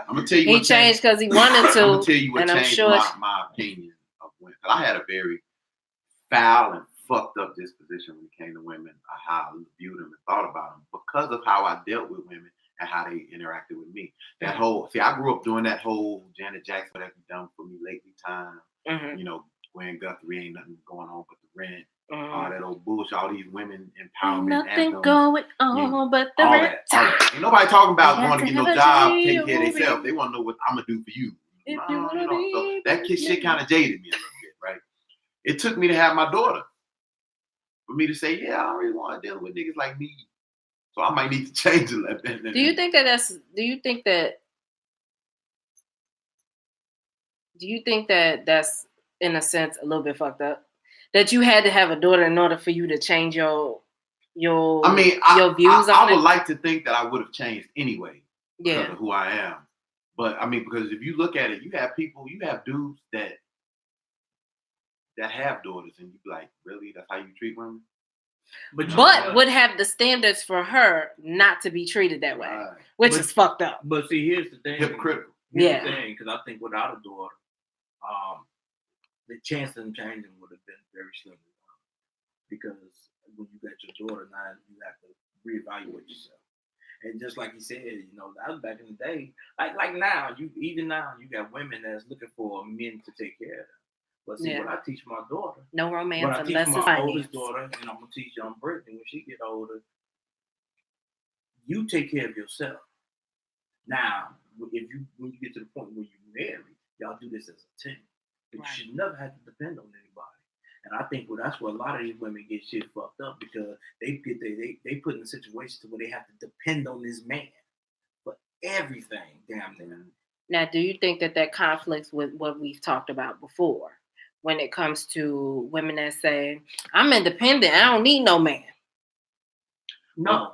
gonna tell you. He changed because he wanted to. I'm gonna tell you what and I'm changed sure my opinion of women. I had a very foul and fucked up disposition when it came to women. How I viewed them and thought about them because of how I dealt with women and how they interacted with me. That whole I grew up doing that whole Janet Jackson, what have you done for me lately time. Mm-hmm. You know, Gwen Guthrie, ain't nothing going on but the rent. Mm-hmm. All that old bullshit, all these women empowerment Nothing anthems, going on but the all rent. that. Ain't nobody talking about I going to have get to no have a job, dream, take care of movie. themselves. They want to know what I'm gonna do for you. If No, you wanna you know, so be that with shit me. kind of jaded me a little bit, right? It took me to have my daughter for me to say, yeah, I don't really want to deal with niggas like me. So I might need to change a little bit. Do you think that's in a sense a little bit fucked up? That you had to have a daughter in order for you to change your views on I it? would like to think that I would have changed anyway because Yeah. of who I am. But I mean, because if you look at it, you have dudes that have daughters, and you be like, really? That's how you treat women? But would have the standards for her not to be treated that way, which is fucked up. But see, here's the thing. Hypocritical. Here's the thing, because I think without a daughter, the chance of them changing would have been very slim. Because when you got your daughter, now you have to reevaluate yourself. And just like he said, you know, that was back in the day. Like now, you got women that's looking for men to take care of them. But see, what I teach my daughter, no romance what I teach unless it's my oldest finance. daughter, and I'm gonna teach young Brittany when she get older, you take care of yourself. Now, when you get to the point where you marry, y'all do this as a team. But you should never have to depend on anybody. And I think that's where a lot of these women get shit fucked up because they put in situations where they have to depend on this man for everything. Damn near. Now, do you think that conflicts with what we've talked about before when it comes to women that say, I'm independent, I don't need no man? No,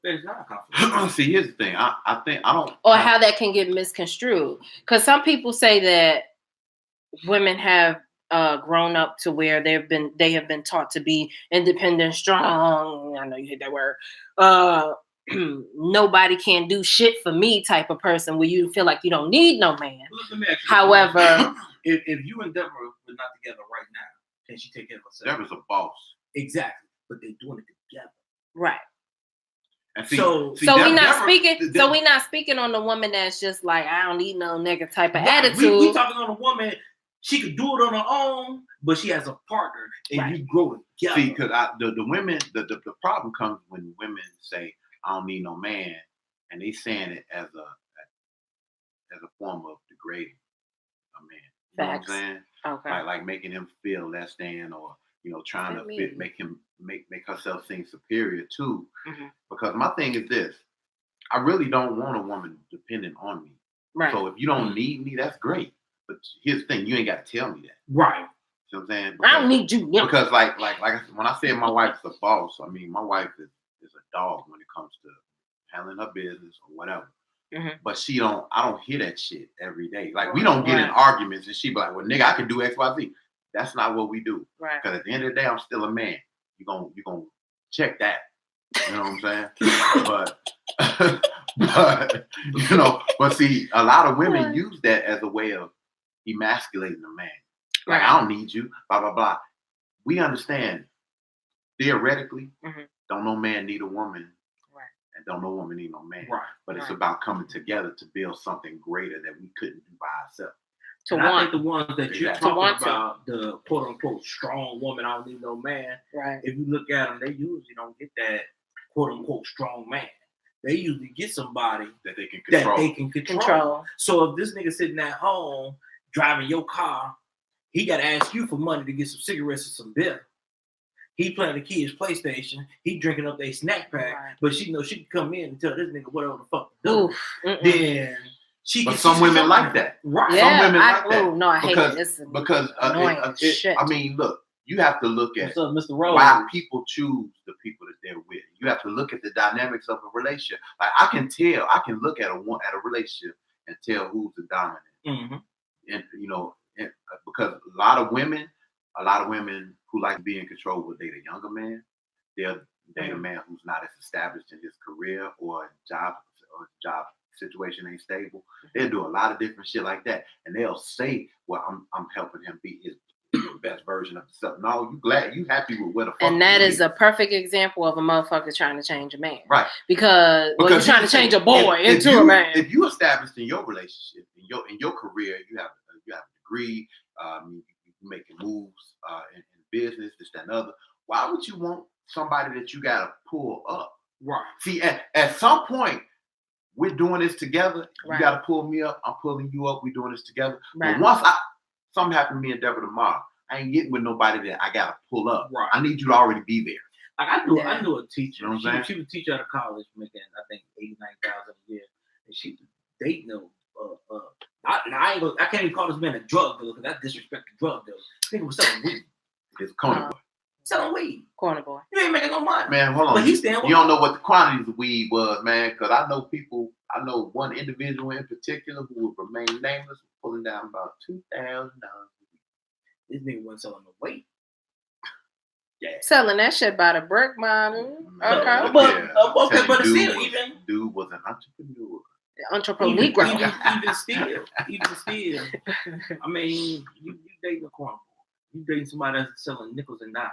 there's not a conflict. See, here's the thing. I think I don't. Or how that can get misconstrued. Because some people say that women have grown up to where they have been taught to be independent, strong. I know you hate that word. Nobody can do shit for me type of person where you feel like you don't need no man. However, if you and Deborah were not together right now, can she take care of herself? Deborah's a boss. Exactly, but they're doing it together. Right. And so we're not speaking on the woman that's just like, I don't need no nigga type of attitude. We talking on a woman. She could do it on her own, but she has a partner, and you grow together. See, because the women, the problem comes when women say, "I don't need no man," and they saying it as a form of degrading a man. You know what I'm saying? Okay. Like making him feel less than, or trying to make herself seem superior too. Mm-hmm. Because my thing is this: I really don't want a woman dependent on me. Right. So if you don't need me, that's great. But here's the thing: you ain't got to tell me that. Right. You know what I'm saying? Because, I don't need you. Yeah. Because like when I say my wife's a boss, I mean my wife is a dog when it comes to handling her business or whatever. Mm-hmm. But I don't hear that shit every day. Like we don't get in arguments and she be like, well, nigga, I can do X, Y, Z. That's not what we do. Right. Because at the end of the day, I'm still a man. You gonna check that. You know what I'm saying? but see, a lot of women use that as a way of emasculating a man. Like, I don't need you, blah, blah, blah. We understand theoretically, don't no man need a woman, and don't no woman need no man. Right. But it's about coming together to build something greater that we couldn't do by ourselves. I think the ones that you're talking about, the quote unquote strong woman, I don't need no man. Right. If you look at them, they usually don't get that quote unquote strong man. They usually get somebody that they can control. So if this nigga sitting at home driving your car, he got to ask you for money to get some cigarettes and some beer. He playing the kids' PlayStation. He drinking up their snack pack, but she knows she can come in and tell this nigga whatever the fuck to do. Then she. But some women like that, right? Yeah, some women like that. Oh no, I hate it. It's because shit. I mean, look, you have to look at Mr. Rose? Why people choose the people that they're with. You have to look at the dynamics of a relationship. Like I can look at a relationship and tell who's the dominant. Mm-hmm. And because a lot of women who like to be in control will date a younger man. They'll Date a man who's not as established in his career or job situation ain't stable. They'll do a lot of different shit like that, and they'll say, "Well, I'm helping him be his best version of himself." No, you happy with where the fuck. And that is a perfect example of a motherfucker trying to change a man, right? Because you're trying to change a boy into a man. If you established in your relationship, in your career, you have a degree, you making moves in business, this, that, and other. Why would you want somebody that you gotta pull up? Right. See, at some point, we're doing this together. Right. You gotta pull me up. I'm pulling you up. We're doing this together. Right. But once something happened to me and Deborah tomorrow, I ain't getting with nobody that I gotta pull up. Right. I need you to already be there. Like I knew a teacher. You know what I'm saying? She was a teacher at a college making, I think, $89,000 a year, and she was dating them. I can't even call this man a drug dealer because I disrespect the drug dealer. I think it was selling weed. It's corner boy. Selling weed. Corner boy. You ain't making no money. Man, hold on. But he's staying with you don't know what the quantities of weed was, man, because I know one individual in particular who would remain nameless, pulling down about $2,000. This nigga wasn't selling no weight. Yeah. Selling that shit by the brick, man. Okay. But still, even dude was an entrepreneur. Entrepreneur. Even still. I mean, you dating a corner. You dating somebody that's selling nickels and dimes.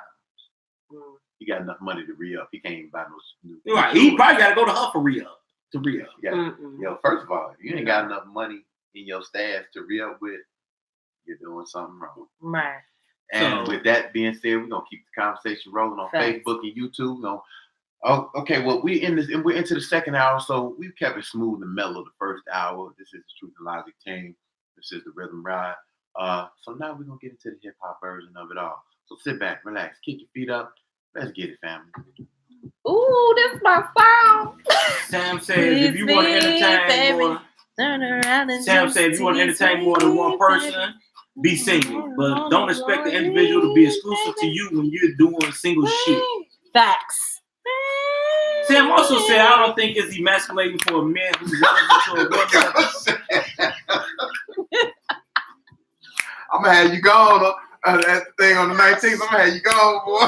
He got enough money to re-up. He can't even buy no. Right. He probably got to go to her for re-up. Yeah. Yo, first of all, if you ain't got enough money in your stash to re-up with, you're doing something wrong. Right. And with that being said, we're gonna keep the conversation rolling on Facebook and YouTube. Okay, well, we're into the second hour, so we kept it smooth and mellow the first hour. This is the Truth and Logic team. This is the Rhythm Ride. So now we're gonna get into the hip hop version of it all. So sit back, relax, kick your feet up. Let's get it, family. Ooh, this my song. Sam says if you want to entertain more. Sam said if you want to entertain more than one person, be single. But don't expect the individual to be exclusive to you when you're doing single shit. Facts. Sam also said I don't think it's emasculating for a man who runs into a woman. I'm gonna have you gone. That thing on the 19th. I'm gonna have you gone, boy.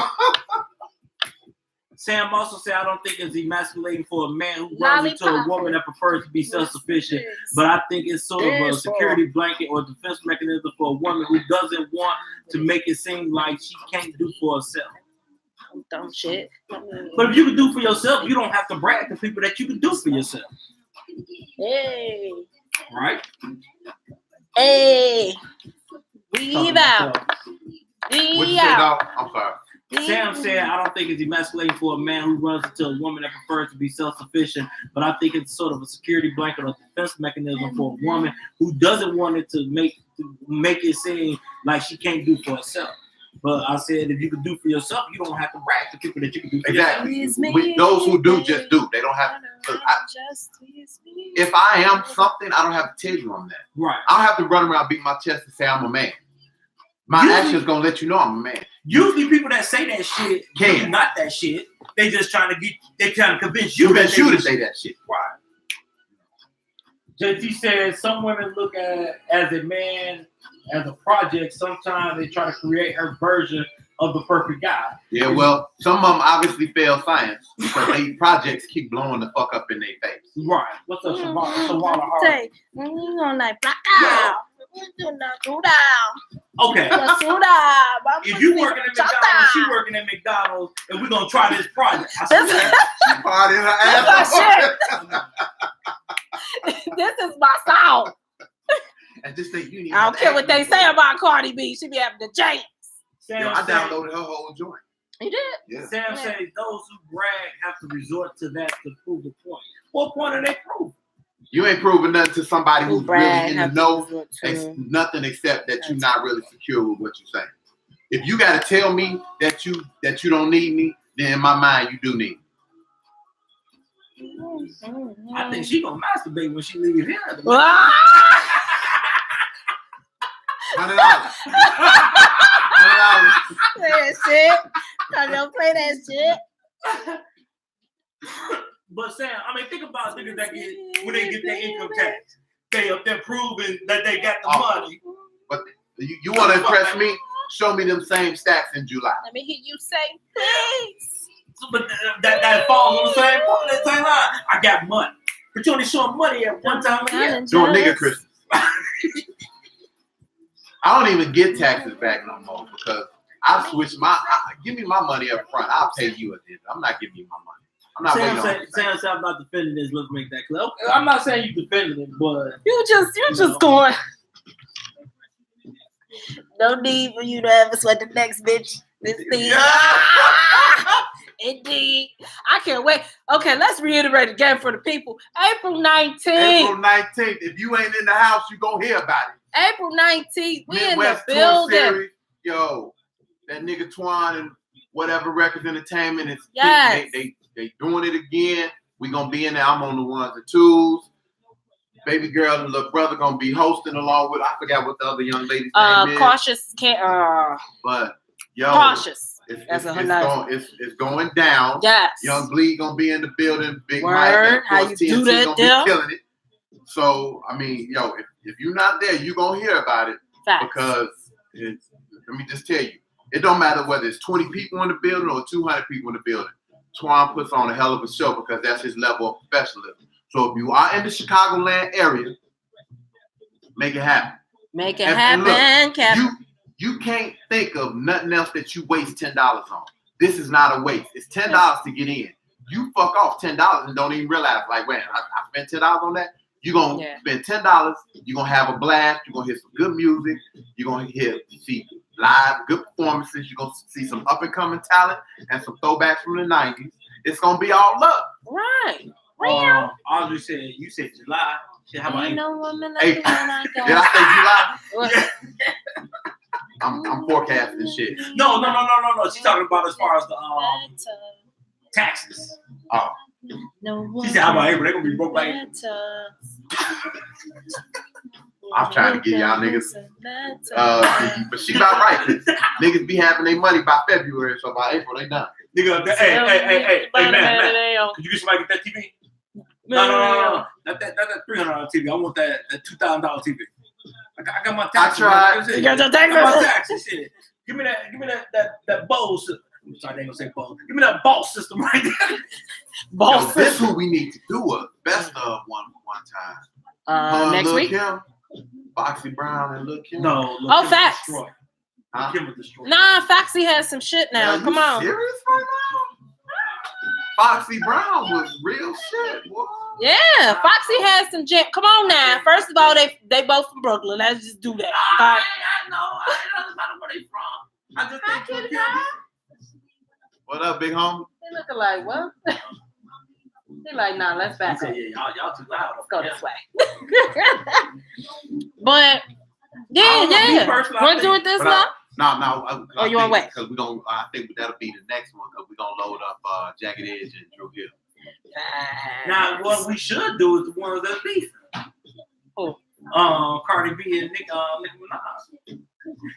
Sam also said, I don't think it's emasculating for a man who runs into a woman that prefers to be self-sufficient, but I think it's sort of a security blanket or defense mechanism for a woman who doesn't want to make it seem like she can't do for herself. Dumb shit. But if you can do for yourself, you don't have to brag to people that you can do for yourself. Hey. Right? Hey. Breathe out. Breathe out. I'm sorry. Sam said, I don't think it's emasculating for a man who runs into a woman that prefers to be self-sufficient, but I think it's sort of a security blanket or defense mechanism for a woman who doesn't want it to make it seem like she can't do for herself. But I said, if you can do for yourself, you don't have to brag to people that you can do for yourself. Exactly. Those who do just do. They don't have to. If I am something, I don't have to tell you I'm that. Right. I don't have to run around beat my chest and say I'm a man. My actions gonna let you know I'm a man. Usually people that say that shit can not that shit. They just trying to convince you that you to say that shit. Right. JT says some women look at as a man as a project. Sometimes they try to create her version of the perfect guy. Yeah, well, some of them obviously fail science because they projects keep blowing the fuck up in their face. Right. What's up, Shawana Hart? Say, you gonna like black out. Okay. If you working at McDonald's, she working at McDonald's, and we're gonna try this project. She partying her ass off. This is my song. And just think you need. I don't care what they say about Cardi B. She be having the James. Yo, I downloaded her whole joint. You did? Yeah. Sam says those who brag have to resort to that to prove the point. What point are they proving? You ain't proving nothing to somebody who's really in the know. Nothing except that you're not really secure with what you're saying. If you gotta tell me that you don't need me, then in my mind you do need me. I think she gonna masturbate when she leaves here. $100. Play that shit. I don't play that shit. But Sam, I mean, think about niggas that when they get their income tax, they up there proving that they got the money. But you want to impress me? Show me them same stacks in July. Let me hear you say, please. but that falls on the same point. That same line. I got money, but you only showing money at one time a year. Doing nigga Christmas. I don't even get taxes back no more because I switched give me my money up front. I'll pay you at the end. I'm not giving you my money. I'm not waiting on I'm not defending this. Let's make that clear. Okay, I'm not saying you defending it, but you just going. No need for you to ever sweat the next bitch. This thing. Indeed. I can't wait. Okay, let's reiterate again for the people. April 19th. April 19th. If you ain't in the house, you gonna hear about it. April 19th. We Midwest in the building. Series. Yo, that nigga Twan and whatever Records Entertainment is. Yes. They doing it again. We gonna be in there. I'm on the ones and twos. Baby girl and little brother gonna be hosting along with, I forgot what the other young lady's name is. Cautious but yo, Cautious. It's going down. Yes. Young Bleed gonna be in the building. Big Word. Mike. And of How course, you TNT do that gonna there? be killing it. So I mean, yo, if you're not there, you gonna hear about it. Facts. Because let me just tell you, it don't matter whether it's 20 people in the building or 200 people in the building. Twan puts on a hell of a show because that's his level of professionalism. So if you are in the Chicagoland area, make it happen. Make it And happen, look, Captain. you can't think of nothing else that you waste $10 on. This is not a waste. It's $10 to get in. You fuck off $10 and don't even realize, like, man, I spent $10 on that. You're going to spend $10. You're going to have a blast. You're going to hear some good music. You're going to see live, good performances. You're going to see some up-and-coming talent and some throwbacks from the 90s. It's going to be all up. Right. Audrey said, you said July. Shit, how about no woman April? like I got. Did I say July? I'm forecasting shit. No. She's talking about as far as the taxes. Oh. No she said, how about April? They're going to be broke by April. I'm trying to get y'all niggas. But she about right. Niggas be having their money by February, so by April they done. Nigga, hey, man. Could you get somebody to get that TV? No. Not that $300 TV. I want that $2,000 TV. I got my taxes. I tried. You got your taxes? I got my taxes. Shit. Give me that bowl system. I'm sorry, they ain't gonna say bowl. Give me that bowl system right there. Bowl system. This who we need to do a best of one time. Next Lil week? Kim, Foxy Brown and Lil Kim. No. Oh, facts. Huh? Kim was destroyed. Nah, Foxy has some shit now. Come on. Serious right now? Foxy Brown was real shit. What? Yeah, Foxy has some jet. Come on now. First of all, they both from Brooklyn. Let's just do that. I know. I don't know where they from. I just think Lil Kim. What up, big homie? They looking like what? They like, nah, let's back up. Yeah, y'all too loud. Let's go this way. But yeah. Want to do it this long? No. Oh, you want to wait? Because we gonna. I think that'll be the next one because we're gonna load up Jagged Edge and Drew Hill. Now, what we should do is the ones that beef. Who? Cardi B and Nicki Minaj.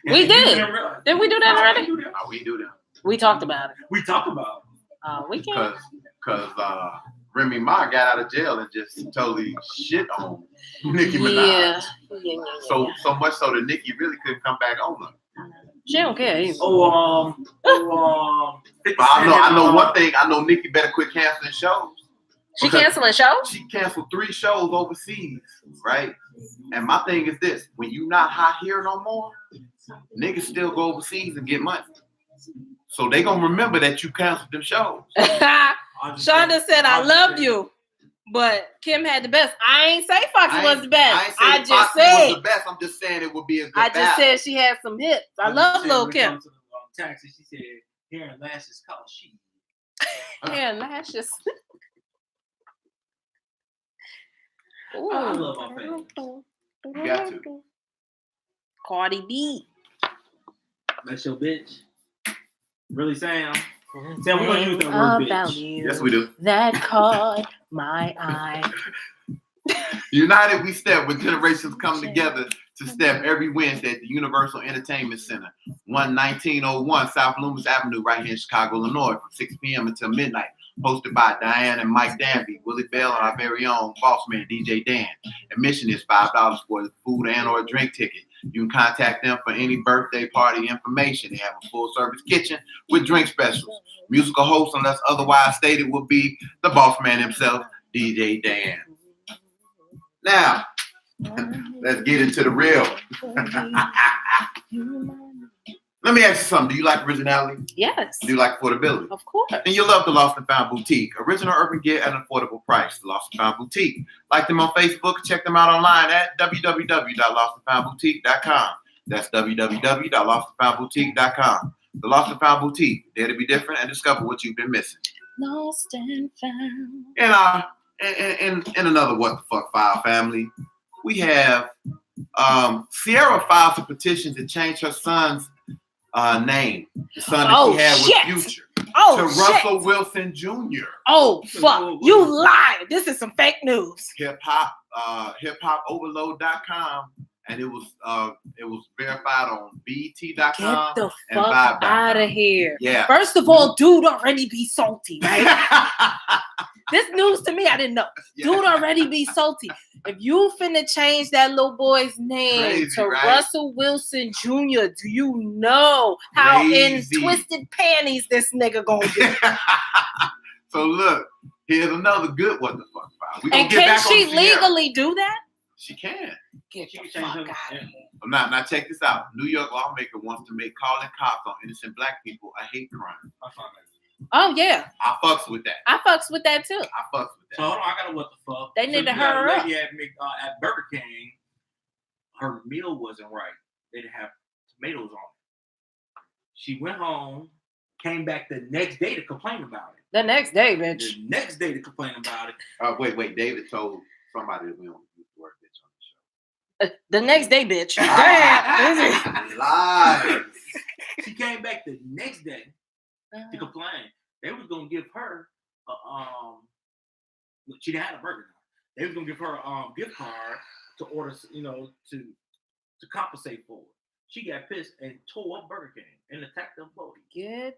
We did. Did we do that already? No, we do that. We talked about it. We talked about it. We can't. Because Remy Ma got out of jail and just totally shit on Nicki Minaj. Yeah. So much so that Nicki really couldn't come back on her. She don't care either. I know one thing. I know Nicki better quit canceling shows. She canceling shows? She canceled 3 shows overseas, right? And my thing is this: when you not hot here no more, niggas still go overseas and get money. So they gonna remember that you canceled them shows. Shonda said, "I love you," but Kim had the best. I ain't say Foxy was the best. I just said was the best. I'm just saying it would be a good. I just said she had some hits. I love Lil Kim. Taxi, she said, "Hair and lashes called she." Hair and lashes. Ooh. I love my family. You got to. Cardi B. That's your bitch. Really, Sam? Sam, we're gonna use that word about bitch. You. Yes, we do. That caught my eye. United we step when generations come together to step every Wednesday at the Universal Entertainment Center, 1901 South Loomis Avenue, right here in Chicago, Illinois, from 6 p.m. until midnight. Hosted by Diane and Mike Danby, Willie Bell, and our very own boss man, DJ Dan. Admission is $5 for the food and or drink ticket. You can contact them for any birthday party information. They have a full-service kitchen with drink specials. Musical host, unless otherwise stated, will be the boss man himself, DJ Dan. Now, let's get into the real. Let me ask you something. Do you like originality? Yes. Do you like affordability? Of course. And you love the Lost and Found Boutique. Original urban gear at an affordable price. The Lost and Found Boutique. Like them on Facebook. Check them out online at www.lostandfoundboutique.com. That's www.lostandfoundboutique.com. The Lost and Found Boutique. There to be different and discover what you've been missing. Lost and found. And in another What the Fuck File family, we have Sierra files a petition to change her son's name. The son that she had with Future. To Russell Wilson Jr. Oh, fuck. You lied. This is some fake news. Hiphopoverload.com. And it was verified on BET.com. Get the and fuck Vibe.com. out of here. Yeah. First of all, dude already be salty, right? This news to me, I didn't know. Yeah. Dude already be salty. If you finna change that little boy's name Crazy, to right? Russell Wilson Jr., do you know how Crazy. in twisted panties this nigga gonna get? So look, here's another good What the Fuck File. We gonna And get can back on she Sierra. legally do that? She can. Get She the can change fuck her- out of yeah. here. Now check this out. New York lawmaker wants to make calling cops on innocent black people a hate crime. Oh, yeah. I fucks with that. I fucks with that, too. I fucks with So that. hold on, I got a what the fuck. They need to you got a hurry up. lady at Burger King. Her meal wasn't right. They didn't have tomatoes on it. She went home, came back the next day to complain about it. The next day, bitch. The next day to complain about it. Wait. David told somebody that we don't use the word bitch on the show. The next day, bitch. Damn. Lies. She came back the next day to complain. They was gonna give her she didn't have a burger. They was gonna give her a gift card to order, to compensate for it. She got pissed and tore up Burger King and attacked the employee.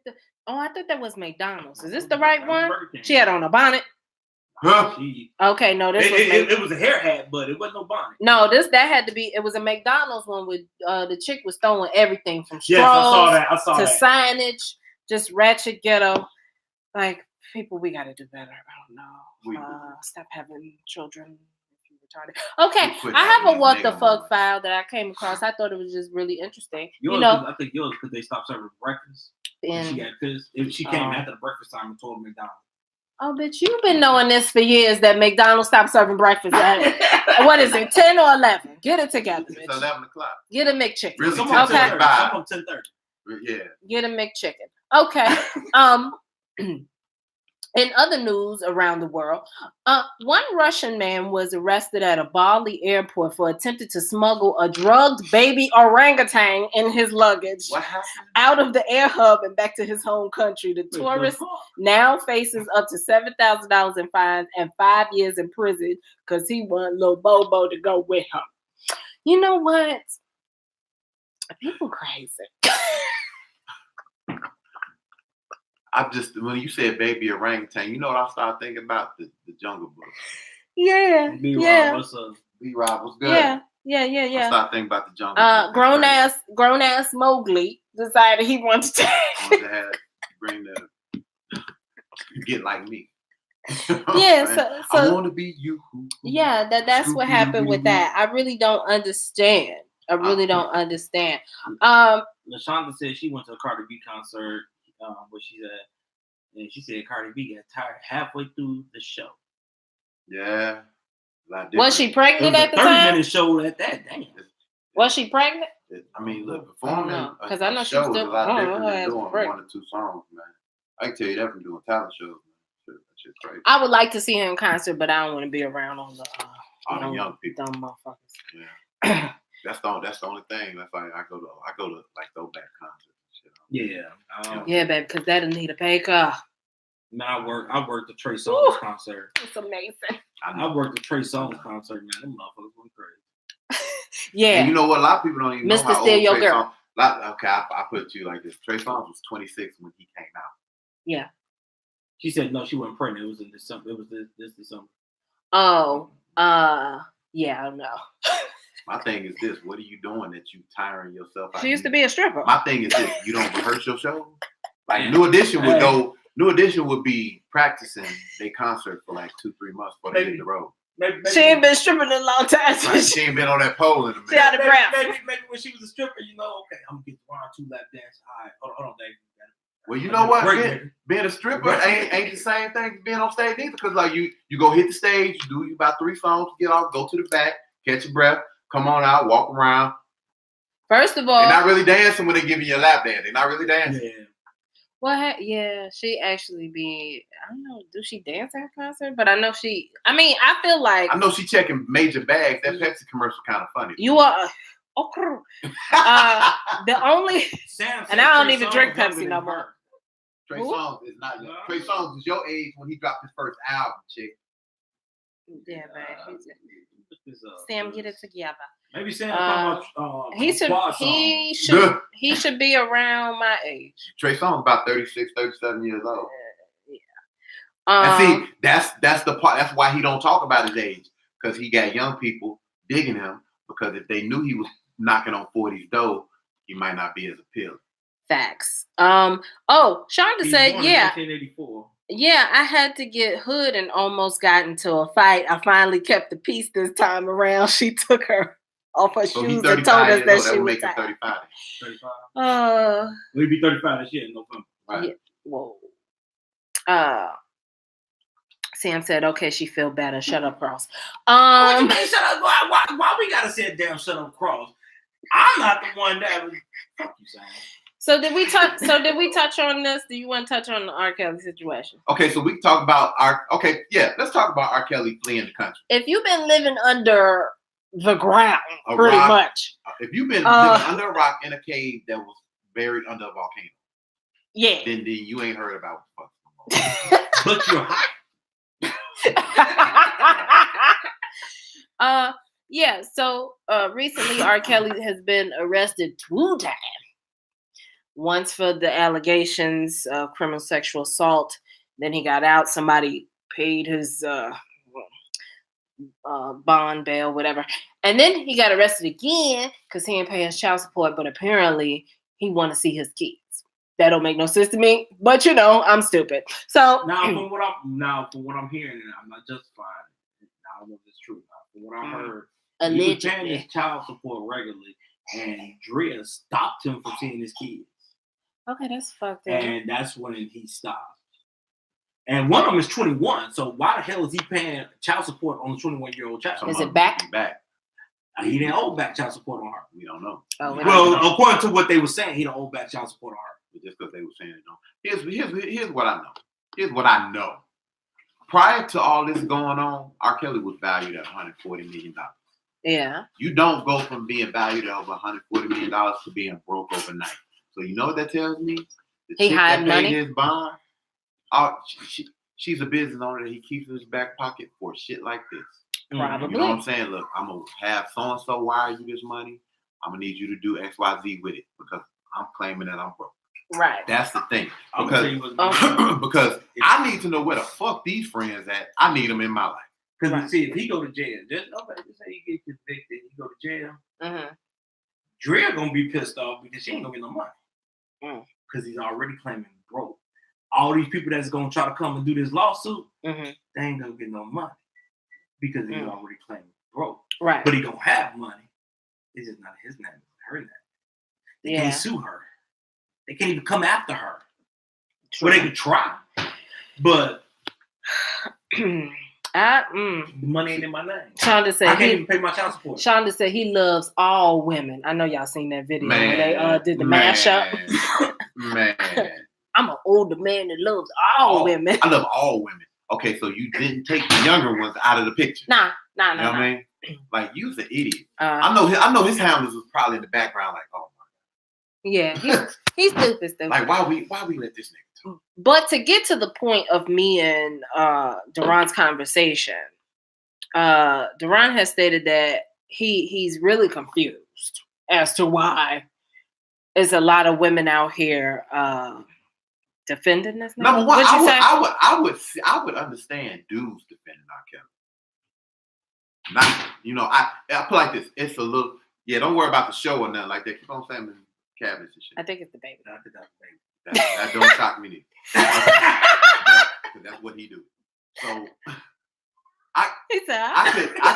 I thought that was McDonald's. Is this the right That was one? Burger King. She had on a bonnet. Huh? Okay, no, this was It was a hair hat, but it wasn't no bonnet. no, that had to be. It was a McDonald's one with the chick was throwing everything from straws Yes, I saw to that. signage, just ratchet ghetto. Like people, we got to do better. I don't know. Stop having children. If you're retarded. Okay, quit I have a having what these the nigga fuck moments. file that I came across. I thought it was just really interesting. I think yours because they stopped serving breakfast. And she And got pissed. She came after the breakfast time and told them McDonald's. oh, bitch, you've been knowing this for years that McDonald's stopped serving breakfast at what is it, 10 or 11? Get it together, It's bitch. 11 o'clock. Get a McChicken. Really? Some Okay. of them 10:30. Yeah. Get a McChicken. Okay. In other news around the world, one Russian man was arrested at a Bali airport for attempting to smuggle a drugged baby orangutan in his luggage What happened? out of the air hub and back to his home country. The tourist now faces up to $7,000 in fines and 5 years in prison because he wanted little Bobo to go with him. You know what? People crazy. When you said baby orangutan, you know what I started thinking about? The Jungle Book. Yeah. B-Rob, what's up? B-Rob was good. Yeah. I started thinking about the Jungle Book. Grown ass Mowgli decided he wanted to get like me. Yeah, I so want to be you. yeah, that's what happened with that. I really don't understand. LaShonda said she went to a Cardi B concert, where she said, and she said Cardi B got tired halfway through the show. Yeah. Was she pregnant at the It was a 30-minute time? show at that. Damn. Was she pregnant? I mean, look, performing Because I know a she show was is a still lot different than performing. doing one or two songs, man. I can tell you that from doing talent shows, man. That shit's crazy. I would like to see her in concert, but I don't want to be around all the All the young people. dumb motherfuckers. Yeah. That's the only thing. That's like I go to like throwback concerts and shit. Yeah. Yeah, baby, because that'll need a pay car. Man, I worked the Trey Songz concert. It's amazing. I worked the Trey Songz concert, man. Them motherfuckers went crazy. Yeah. And you know what? A lot of people don't even know Mr. how Steal old Your Trey Girl. Songz. Okay, I put it to you like this. Trey Songz was 26 when he came out. Yeah. She said no, she wasn't pregnant. It was in December. It was this December. Oh, yeah, I don't know. My thing is this: what are you doing that you tiring yourself out? She used to be a stripper. My thing is this: you don't rehearse your show. Like New Edition would go. New Edition would be practicing their concert for like 2-3 months before they hit the road. Maybe she ain't been stripping in a long time. Like, she ain't been on that pole in a minute. She out of breath. Maybe when she was a stripper, okay, I'm gonna get 1 or 2 lap dance. All right, hold on, Dave. Well, you know what? Being a stripper ain't the same thing as being on stage either. Because like you go hit the stage, you do about 3 songs, get off, go to the back, catch your breath, come on out, walk around. First of all, they're not really dancing when they give you a lap dance. They're not really dancing. Yeah. Well, yeah, she actually be. I don't know. Do she dance at a concert? But I know she. I mean, I feel like I know she checking major bags. That Pepsi commercial kind of funny. You are. The only. And I don't even drink Pepsi no more. Trey Songz is not. Trey Songz is your age when he dropped his first album, chick. Yeah, man. Sam, get it together. Maybe Sam. He should be around my age. Trey Songz about 36, 37 years old. Yeah. And see, that's the part. That's why he don't talk about his age, because he got young people digging him. Because if they knew he was knocking on 40's door, he might not be as appealing. Facts. Shonda said, yeah. 1984. Yeah, I had to get hood and almost got into a fight. I finally kept the peace this time around. She took her off her shoes and told us that she was tired. 35. 35. We'll be 35 this year in November. Right. Yeah. Whoa. Sam said, "Okay, she feel better. Shut up, Cross." What you mean, shut up? Why we gotta say a damn shut up, Cross? I'm not the one that was. Fuck you, Sam. So did we touch on this? Do you want to touch on the R. Kelly situation? Okay, so we can talk about let's talk about R. Kelly fleeing the country. If you've been living under the ground, pretty much. If you've been living under a rock in a cave that was buried under a volcano, yeah, then you ain't heard about what. But you're hot. Yeah. So recently, R. Kelly has been arrested 2 times. Once for the allegations of criminal sexual assault. Then he got out. Somebody paid his bond, bail, whatever. And then he got arrested again because he didn't pay his child support. But apparently he want to see his kids. That don't make no sense to me. But I'm stupid. So now from what I'm hearing, and I'm not justifying it. I don't know if it's true. From what I heard, he was paying his child support regularly, and Drea stopped him from seeing his kids. Okay, that's fucked up. And that's when he stopped. And one of them is 21. So why the hell is he paying child support on a 21-year-old child? Is it back? He didn't owe back child support on her. We don't know. Well, according to what they were saying, he don't owe back child support on her. Just because they were saying it don't. Here's what I know. Here's what I know. Prior to all this going on, R. Kelly was valued at $140 million. Yeah. You don't go from being valued at over $140 million to being broke overnight. So you know what that tells me? The he chick had that money. Paid his bond. She's a business owner that he keeps in his back pocket for shit like this. Probably. You know what I'm saying? Look, I'm gonna have so and so wire you this money. I'm gonna need you to do XYZ with it because I'm claiming that I'm broke. Right. That's the thing. Because I need to know where the fuck these friends at. I need them in my life. Because see, if he go to jail, just say he get convicted, he go to jail. Mm-hmm. Drea gonna be pissed off because she ain't gonna get no money. Because he's already claiming broke. All these people that's gonna try to come and do this lawsuit, they ain't gonna get no money because he's already claiming broke. Right. But he gonna have money. It's just not his name, it's her name. They can't sue her. They can't even come after her. Well, they could try, but Mm. the money ain't in my name. Shonda said I can't even pay my child support. Shonda said he loves all women. I know y'all seen that video where they did the mashup. Man. I'm an older man that loves all women. I love all women. Okay, so you didn't take the younger ones out of the picture. Nah. You know what I mean? Like, you's an idiot. I know his handlers was probably in the background like, oh my God. Yeah, he's stupid. Like, why we let this nigga talk? But to get to the point of me and Duran's conversation, Duran has stated that he's really confused as to why there's a lot of women out here defending this. Number one, I would understand dudes defending R. Kelly. not, I put like this. It's a little, don't worry about the show or nothing like that. Keep on saying cabinets and shit. I think it's the baby. I think that's the baby. That don't shock me neither. That's what he do. So I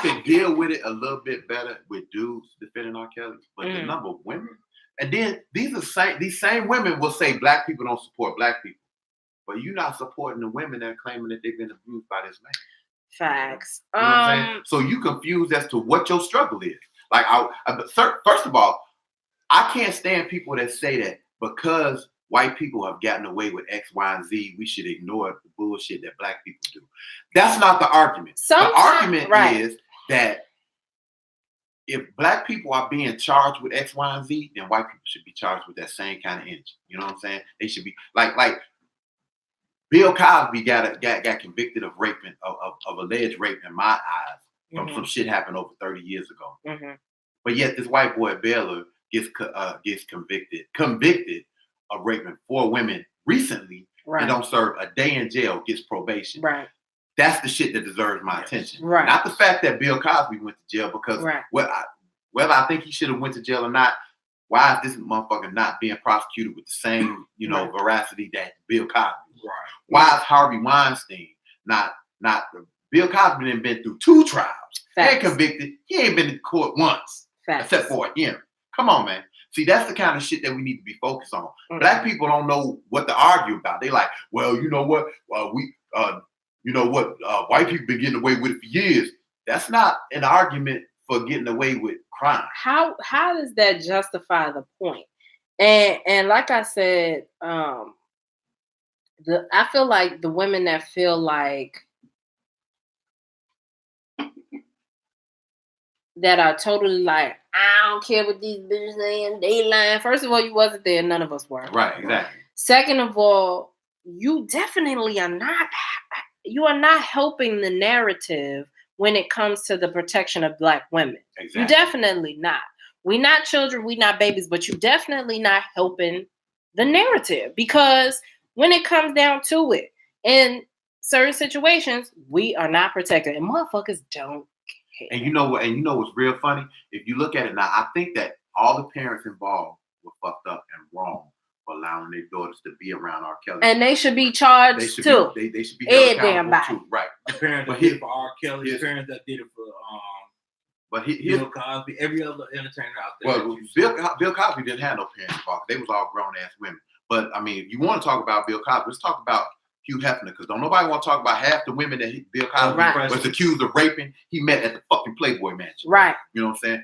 could deal with it a little bit better with dudes defending R. Kelly, but the number of women, and then these same women will say black people don't support black people, but you're not supporting the women that are claiming that they've been abused by this man. Facts. You know what I'm saying? So you confused as to what your struggle is. Like, first of all, I can't stand people that say that because white people have gotten away with X, Y, and Z, we should ignore the bullshit that black people do. That's not the argument. The argument is that if black people are being charged with X, Y, and Z, then white people should be charged with that same kind of energy. You know what I'm saying? They should be like Bill Cosby got convicted of raping, of alleged rape in my eyes from some shit happened over 30 years ago. But yet this white boy Baylor gets convicted of raping 4 women recently and don't serve a day in jail, gets probation. Right. That's the shit that deserves my attention. Right. Not the fact that Bill Cosby went to jail, because whether I think he should have went to jail or not, why is this motherfucker not being prosecuted with the same, veracity that Bill Cosby? Right. Why is Harvey Weinstein not Bill Cosby done been through 2 trials. He ain't convicted. He ain't been to court once. Except for him. Come on, man. See, that's the kind of shit that we need to be focused on. Black people don't know what to argue about. They like, well, you know what? White people been getting away with it for years. That's not an argument for getting away with crime. How does that justify the point? And like I said, I feel like the women that feel like that are totally like, I don't care what these bitches saying, they lying. First of all, you wasn't there, none of us were. Right, exactly. Second of all, you definitely are not helping the narrative when it comes to the protection of black women. Exactly. You definitely not. We're not children, we're not babies, but you definitely not helping the narrative, because when it comes down to it, in certain situations, we are not protected, and motherfuckers don't care. And you know what's real funny? If you look at it now, I think that all the parents involved were fucked up and wrong for allowing their daughters to be around R. Kelly. And they should be charged too. They should be held damn accountable too. Right. The parents that did it for R. Kelly, the parents that did it for Bill Cosby, every other entertainer out there. Well, Bill Cosby didn't have no parents involved. They was all grown ass women. But I mean, if you want to talk about Bill Cosby, let's talk about Hugh Hefner, because don't nobody want to talk about half the women that Bill Cosby was accused of raping. He met at the fucking Playboy Mansion. Right. You know what I'm saying?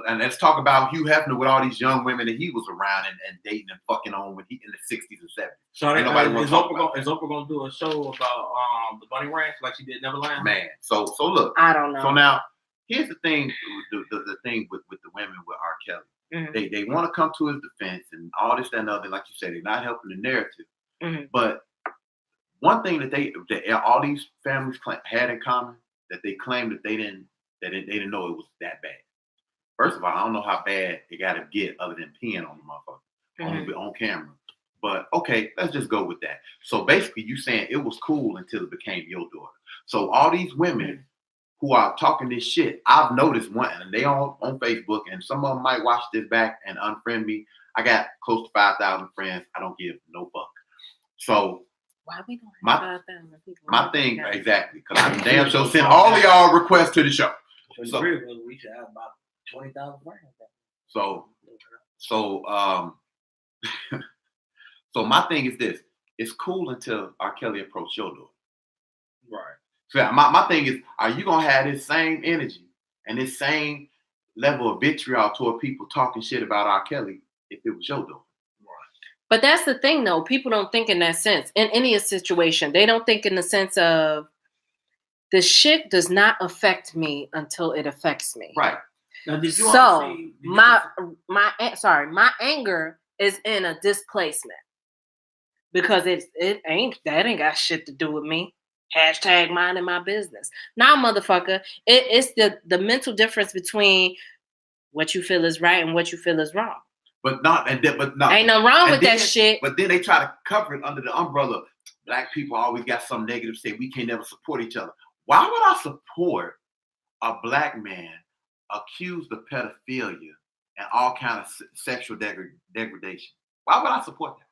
And let's talk about Hugh Hefner with all these young women that he was around and dating and fucking on when he in the 60s and 70s. So is Oprah gonna do a show about the Bunny Ranch like she did Neverland? Man, so look. I don't know. So now here's the thing, the thing with the women with R. Kelly. Mm-hmm. They want to come to his defense and all this and other, like you said, they're not helping the narrative. Mm-hmm. But one thing that all these families had in common, that they claimed that they didn't know it was that bad. First of all, I don't know how bad it got to get other than peeing on the motherfucker on camera. But okay, let's just go with that. So basically, you saying it was cool until it became your daughter. So all these women who are talking this shit, I've noticed one, and they on Facebook, and some of them might watch this back and unfriend me. I got close to 5,000 friends. I don't give no fuck. So why we don't have 5,000 people? My thing, exactly, because I damn sure send all of y'all requests to the show. So we should have about 20,000 friends. So my thing is this: it's cool until R. Kelly approached your door. Right. So my thing is, are you gonna have this same energy and this same level of vitriol toward people talking shit about R. Kelly if it was your door? But that's the thing, though. People don't think in that sense. In any situation, they don't think in the sense of the shit does not affect me until it affects me. Right. Now, so my anger is in a displacement because that ain't got shit to do with me. Hashtag minding my business. Now, motherfucker, it's the mental difference between what you feel is right and what you feel is wrong. But not. Ain't nothing wrong with that shit. But then they try to cover it under the umbrella. Black people always got some negative to say. We can't never support each other. Why would I support a black man accused of pedophilia and all kind of sexual degradation, why would I support that?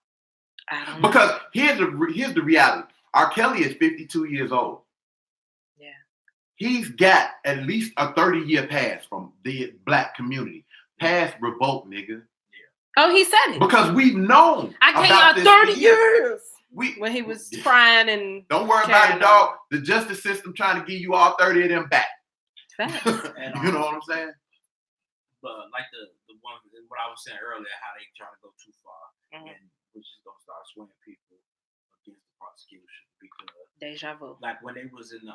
I don't know. Because here's the reality. R. Kelly is 52 years old. Yeah. He's got at least a 30-year pass from the black community. Past revolt, nigga. Oh, he said it. Because we've known I about gave y'all 30 years. We, When he was crying and don't worry about it, dog. The justice system trying to give you all 30 of them back. facts. And, You know what I'm saying? But like the one what I was saying earlier, how they trying to go too far, Mhm. and we're just gonna start swinging people against the prosecution because Deja vu. like when they was in the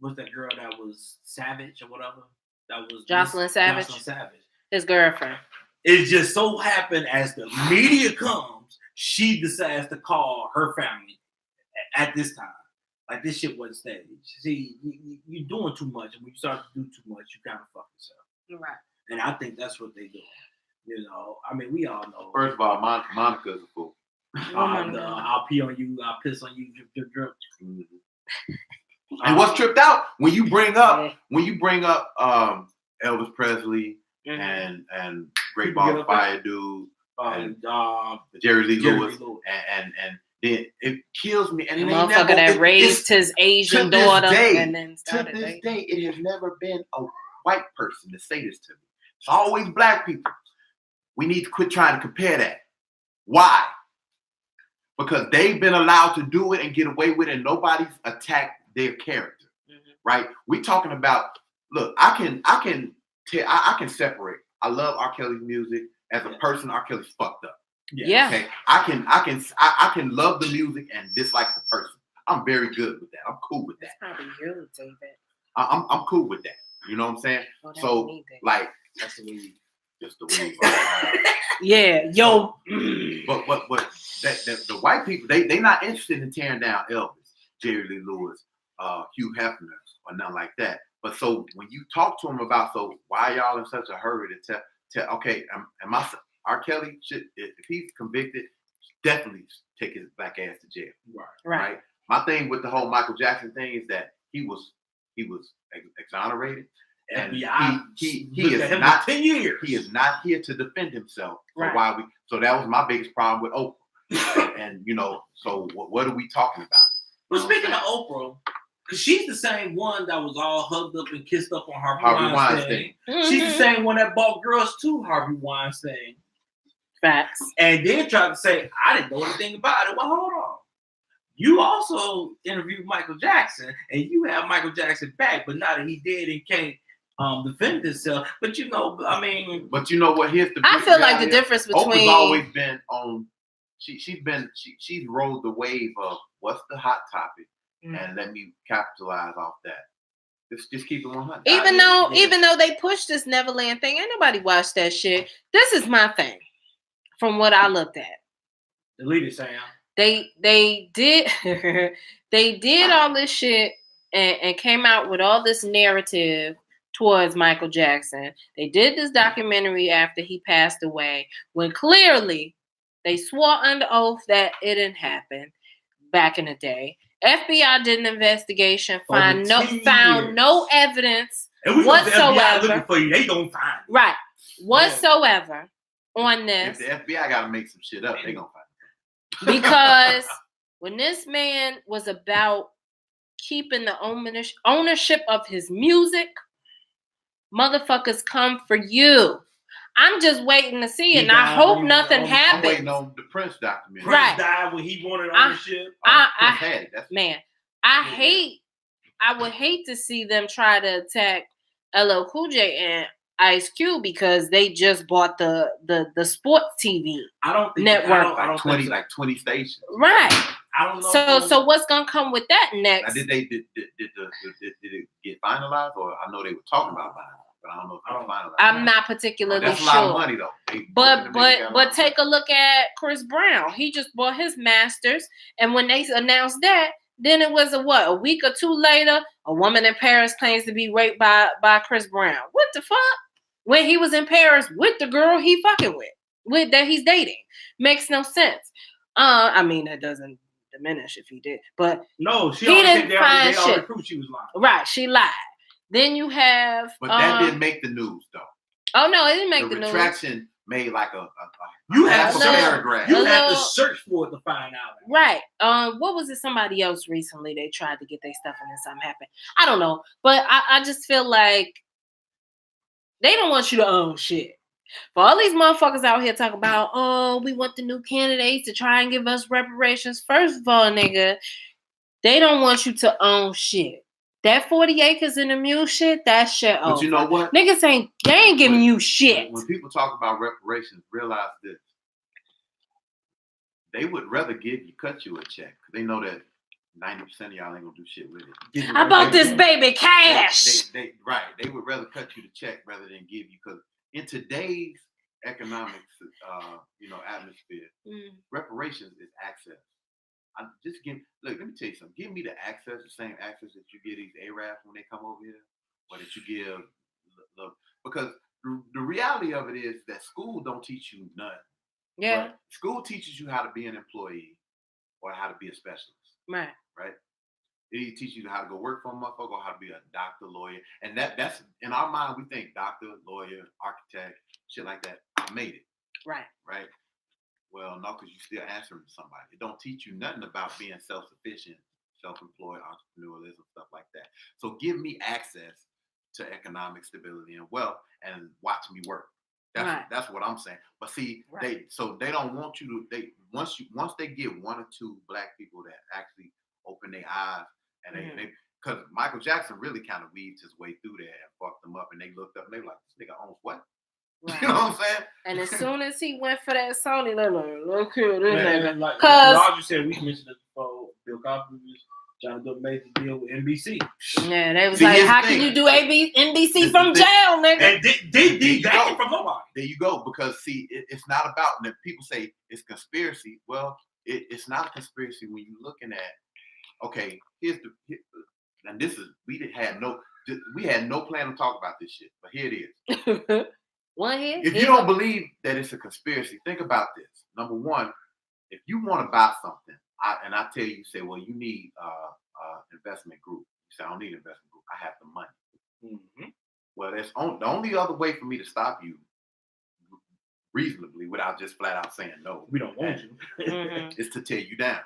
what's that girl that was Savage or whatever? That was Jocelyn Savage? Jocelyn Savage. His girlfriend. It just so happened as the media comes, she decides to call her family at this time. Like this shit wasn't staged. See, you're doing too much, and when you start to do too much, you kind of fuck yourself. Right. And I think that's what they do. You know, I mean, we all know. First of all, Monica's a fool. I'll pee on you, I'll piss on you, drip, drip, drip. Mm-hmm. And what's tripped out when you bring up Elvis Presley Mhm. and Great People Ball get up Fire Dude and Jerry Jerry Lee Lee Lewis Lewis. and then it kills me. And The it ain't motherfucker never, that raised his Asian to this daughter day, and then to started this dating. day, it has never been a white person to say this to me. It's always black people. We need to quit trying to compare that. Why? Because they've been allowed to do it and get away with it, and nobody's attacked their character. Mhm. Right? We're talking about. Look, I can separate. I love R. Kelly's music. As a person, R. Kelly's fucked up. Yeah. Okay, I can love the music and dislike the person. I'm very good with that. I'm cool with that. That's probably you, David. I'm cool with that. You know what I'm saying? Oh, that's So me, David. like That's the way. just the way. Yeah, yo. But the white people they not interested in tearing down Elvis, Jerry Lee Lewis, Hugh Hefner, or nothing like that. But so when you talk to them about why y'all in such a hurry to tell okay, am I R. Kelly should if he's convicted, definitely take his black ass to jail. Right. My thing with the whole Michael Jackson thing is that he was exonerated. And FBI he looked is at him not for 10 years. He is not here to defend himself. Right. So that was my biggest problem with Oprah. and you know, so what are we talking about? But speaking of Oprah, because she's the same one that was all hugged up and kissed up on Harvey Harvey Weinstein. Mhm. She's the same one that bought girls to Harvey Weinstein. Facts. And then tried to say, I didn't know anything about it. Well, hold on. You also interviewed Michael Jackson, and you have Michael Jackson back, but now that he did and can't defend himself. But you know, I mean. But you know what? Here's the. I feel like the difference Oprah's between always been on. She's rode the wave of what's the hot topic, and let me capitalize off that. Just keep it 100. even though they pushed this Neverland thing, ain't nobody watched that shit. This is my thing, from what I looked at. Delete it, Sam. They did they did all this shit and came out with all this narrative towards Michael Jackson. They did this documentary after he passed away, when clearly they swore under oath that it didn't happen back in the day. FBI did an investigation, found no evidence and we whatsoever. FBI looking for you. They don't find you. Right. Whatsoever on this. If the FBI got to make some shit up, they gonna find it. Because when this man was about keeping the ownership of his music, motherfuckers come for you. I'm just waiting to see it, and I hope nothing happens. I'm waiting on the Prince documentary. Right. Prince died when he wanted ownership. I would hate to see them try to attack LL Cool J and Ice Cube because they just bought the sports TV network. I don't think so. like 20 stations. Right. I don't know. So what's gonna come with that next? Now, did it get finalized, or I know they were talking about finalized, but I don't know if it was finalized. I'm not particularly That's sure. a lot of money though. But take a look at Chris Brown. He just bought his masters, and when they announced that, then it was a week or two later, a woman in Paris claims to be raped by Chris Brown. What the fuck? When he was in Paris with the girl he fucking with that he's dating. Makes no sense. I mean, that doesn't diminish if he did, but no, she he didn't they find already shit. proved she was lying. Right, she lied. Then you have. But that didn't make the news, though. Oh no, it didn't make the news. Retraction made like a you have to paragraph. You have to search for it to find out. Right. What was it? Somebody else recently they tried to get their stuff and then something happened. I don't know, but I just feel like they don't want you to own shit. For all these motherfuckers out here talking about, oh, we want the new candidates to try and give us reparations. First of all, nigga, they don't want you to own shit. That 40 acres in the mule shit, that shit over. But you know what? Niggas they ain't giving you shit. When people talk about reparations, realize this. They would rather cut you a check because they know that 90% of y'all ain't gonna do shit with it. How about this baby cash? They would rather cut you the check rather than give you, because in today's economics, atmosphere, reparations is access. Let me tell you something. Give me the access, the same access that you give these Arabs when they come over here, or that you give, because the reality of it is that school don't teach you nothing. Yeah. But school teaches you how to be an employee or how to be a specialist. Right. Right. It teaches you how to go work for a motherfucker or how to be a doctor, lawyer. And that's in our mind, we think doctor, lawyer, architect, shit like that. I made it. Right. Right. Well, no, because you're still answering to somebody. It don't teach you nothing about being self-sufficient, self-employed, entrepreneurialism, stuff like that. So give me access to economic stability and wealth and watch me work. That's what I'm saying. But see, they don't want you to. Once they get one or two black people that actually open their eyes and they because Michael Jackson really kind of weaved his way through there and fucked them up, and they looked up and they were like, this nigga owns what? Right. You know what I'm saying? And as soon as he went for that Sony, they're like, look here, this nigga. Like Roger said, we mentioned it before. Bill Cosby was trying to do a major deal with NBC. Yeah, they was like, how can you do NBC from jail, nigga? And they got it from nobody. There you go. Because see, it's not about, and people say it's conspiracy. Well, it's not a conspiracy when you're looking at, okay, and this is, we had no plan to talk about this shit, but here it is. If you don't believe that it's a conspiracy, think about this. Number one, if you want to buy something, I tell you, say, well, you need investment group. You say, I don't need investment group. I have the money. Mm-hmm. Well, the only other way for me to stop you reasonably without just flat out saying no, we don't want you, is to tear you down.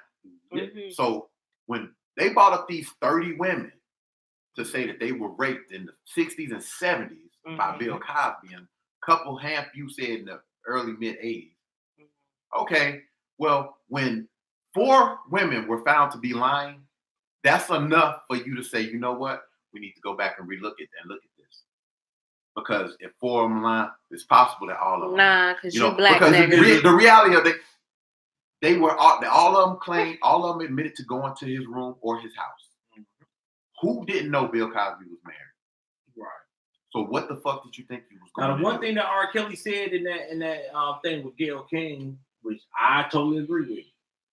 Mm-hmm. So when they bought up these 30 women to say that they were raped in the 60s and 70s by Bill Cosby, and few said in the early mid 80s. Okay, well, when 4 women were found to be lying, that's enough for you to say, you know what? We need to go back and look at this. Because if 4 of them lie, it's possible that all of them. Nah, because you're black. Because the reality of it, they were all of them claimed, all of them admitted to going to his room or his house. Who didn't know Bill Cosby was married? Right. So what the fuck did you think he was going to do? Now, the one thing that R. Kelly said in that thing with Gayle King, which I totally agree with,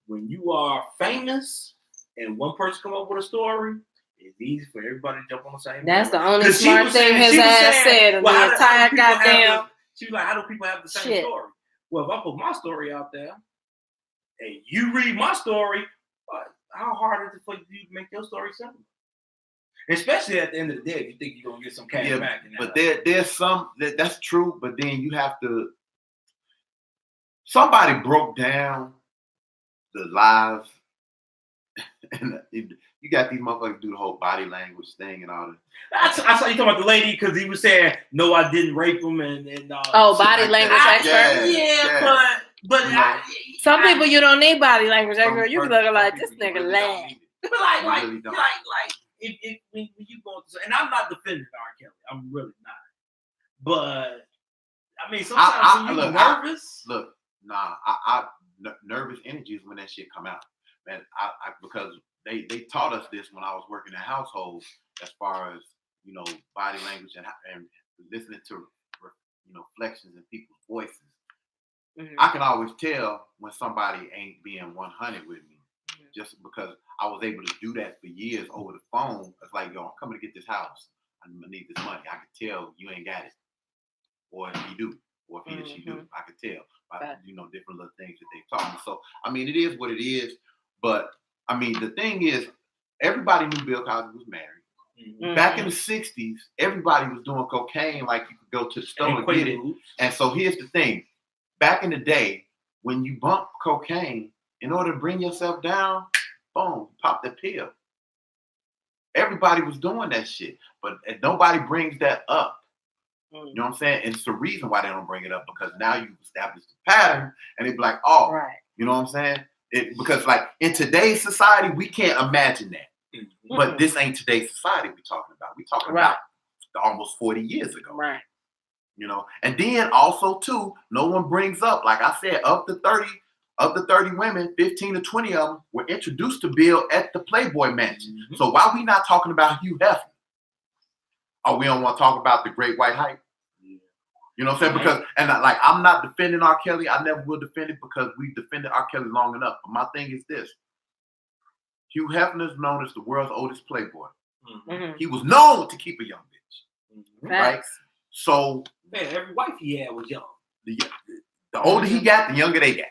when you are famous and one person come up with a story, it's easy for everybody to jump on the same. That's the only smart thing his ass said in the entire goddamn. She was like, how do people have the same story? Well, if I put my story out there and you read my story, how hard is it for you to make your story simple? Especially at the end of the day, if you think you're gonna get some cash back. But there's some that's true, but then you have to. Somebody broke down the lies, and you got these motherfuckers do the whole body language thing and all that. I saw you talking about the lady because he was saying no, I didn't rape him and body language expert. But some people you don't need body language expert. You be looking like this nigga laugh. But if when you go to, and I'm not defending R. Kelly, I'm really not. But I mean, sometimes when you're nervous. Nervous energy is when that shit come out, man. Because they taught us this when I was working in households, as far as body language and listening to flexions in people's voices. Mm-hmm. I can always tell when somebody ain't being 100 with me. Just because I was able to do that for years over the phone. It's like, yo, I'm coming to get this house. I'm gonna need this money. I can tell you ain't got it. Or if you do, or if he or she do, I can tell by different little things that they taught me. So I mean, it is what it is. But I mean, the thing is, everybody knew Bill Cosby was married. Back in the 60s, everybody was doing cocaine. Like you could go to the store and get it. And so here's the thing: back in the day, when you bump cocaine, in order to bring yourself down, boom, pop the pill. Everybody was doing that shit, but nobody brings that up. You know what I'm saying? And it's the reason why they don't bring it up, because now you've established the pattern, and they be like, oh, right. You know what I'm saying? Because like in today's society, we can't imagine that. But this ain't today's society we're talking about. We're talking about almost 40 years ago. Right. You know, and then also too, no one brings up, like I said, of the 30 women, 15 to 20 of them were introduced to Bill at the Playboy Mansion. So why we not talking about Hugh Hefner? Oh, we don't want to talk about the Great White Hype? You know what I'm saying? Because, and like, I'm not defending R. Kelly. I never will defend it because we defended R. Kelly long enough. But my thing is this. Hugh Hefner is known as the world's oldest Playboy. He was known to keep a young bitch. Right? So, man, every wife he had was young. The older he got, the younger they got.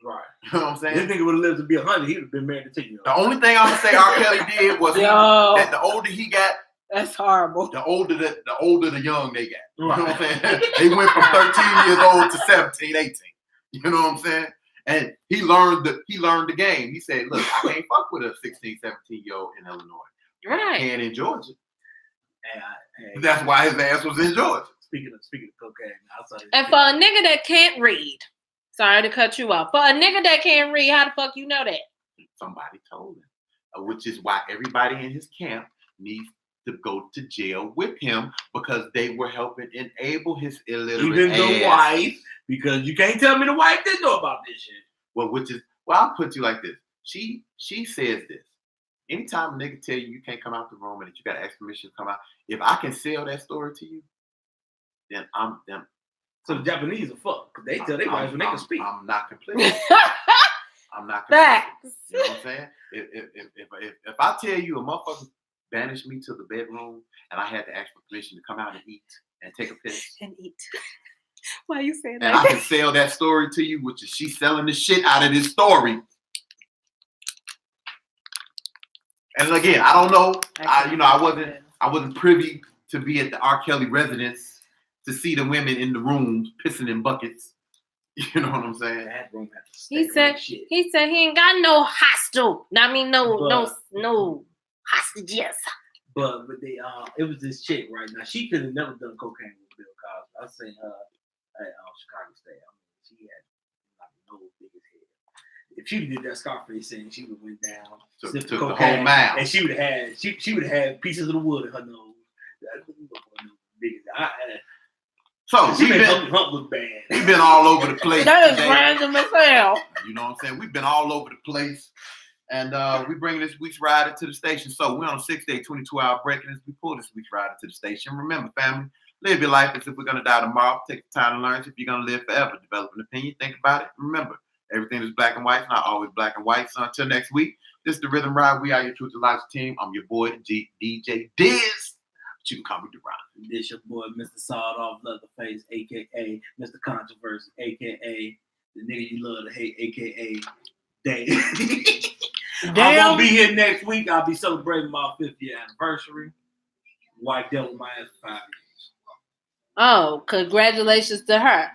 Right. You know what I'm saying? This nigga would have lived to be 100. He would have been married to 10 years. The only thing I'm gonna say R. Kelly did was that the older he got, that's horrible. The older the young they got. You know what I'm saying? They went from 13 years old to 17, 18. You know what I'm saying? And he learned the game. He said, look, I can't fuck with a 16, 17-year-old in Illinois. Right. And in Georgia. And that's why his ass was in Georgia. Speaking of cocaine, and for a nigga that can't read, sorry to cut you off. For a nigga that can't read, how the fuck you know that? Somebody told him. Which is why everybody in his camp needs to go to jail with him, because they were helping enable his illiterate even the wife, because you can't tell me the wife didn't know about this shit. Well, I'll put you like this. She says this. Anytime a nigga tell you can't come out the room and that you got to ask permission to come out, if I can sell that story to you, then I'm them. So the Japanese are fucked, because they tell their wives when they can speak. I'm not complicit. I'm not complicit. You know what I'm saying? If I tell you a motherfucker banished me to the bedroom and I had to ask for permission to come out and eat and take a piss. And eat. Why you saying and that? I can sell that story to you, which is she selling the shit out of this story. And again, I don't know. I wasn't privy to be at the R. Kelly residence to see the women in the rooms pissing in buckets. You know what I'm saying? That room had to he said he ain't got no hostel. I mean no hostages. But they it was this chick right now. She could have never done cocaine with Bill Cosby. I seen her at Chicago State. I mean, she had like no biggest head. If she did that Scarface scene, she would have went down, took the whole mile, and she would have had pieces of the wood in her nose. So she made Hunt look bad. We've been all over the place. That is random as hell. You know what I'm saying? We've been all over the place. And we bring this week's rider to the station. So we're on a 6-day, 22-hour break. And as we pull this week's rider to the station, remember, family, live your life as if we're going to die tomorrow. Take the time to learn if you're going to live forever. Develop an opinion. Think about it. Remember, everything is black and white. It's not always black and white. So until next week, this is the Rhythm Ride. We are your Truth to Life team. I'm your boy, DJ Diz. But you can call me DeRon. This your boy, Mr. Sawed Off Leatherface, a.k.a. Mr. Controversy, a.k.a. the nigga you love to hate, a.k.a. Dave. I'm gonna be here next week. I'll be celebrating my 50th anniversary. White dealt with my ass for 5 years. Oh, congratulations to her.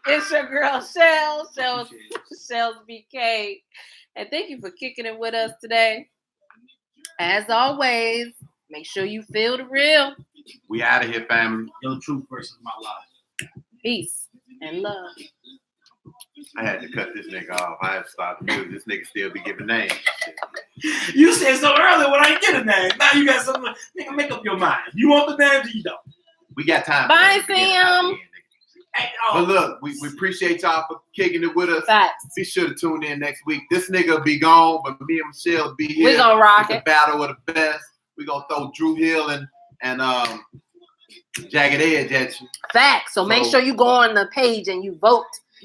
It's your girl Shells BK. And thank you for kicking it with us today. As always, make sure you feel the real. We out of here, family. Your truth versus my life. Peace and love. I had to cut this nigga off. I had to stop the music. This nigga still be giving names. You said so earlier when I didn't get a name. Now you got something. Nigga, make up your mind. You want the names or you don't? We got time. Bye, Sam. But look, we appreciate y'all for kicking it with us. Facts. Be sure to tune in next week. This nigga will be gone, but me and Michelle will be here. We're gonna rock it. The battle of the best. We're gonna throw Drew Hill and Jagged Edge at you. Facts. So make sure you go on the page and you vote.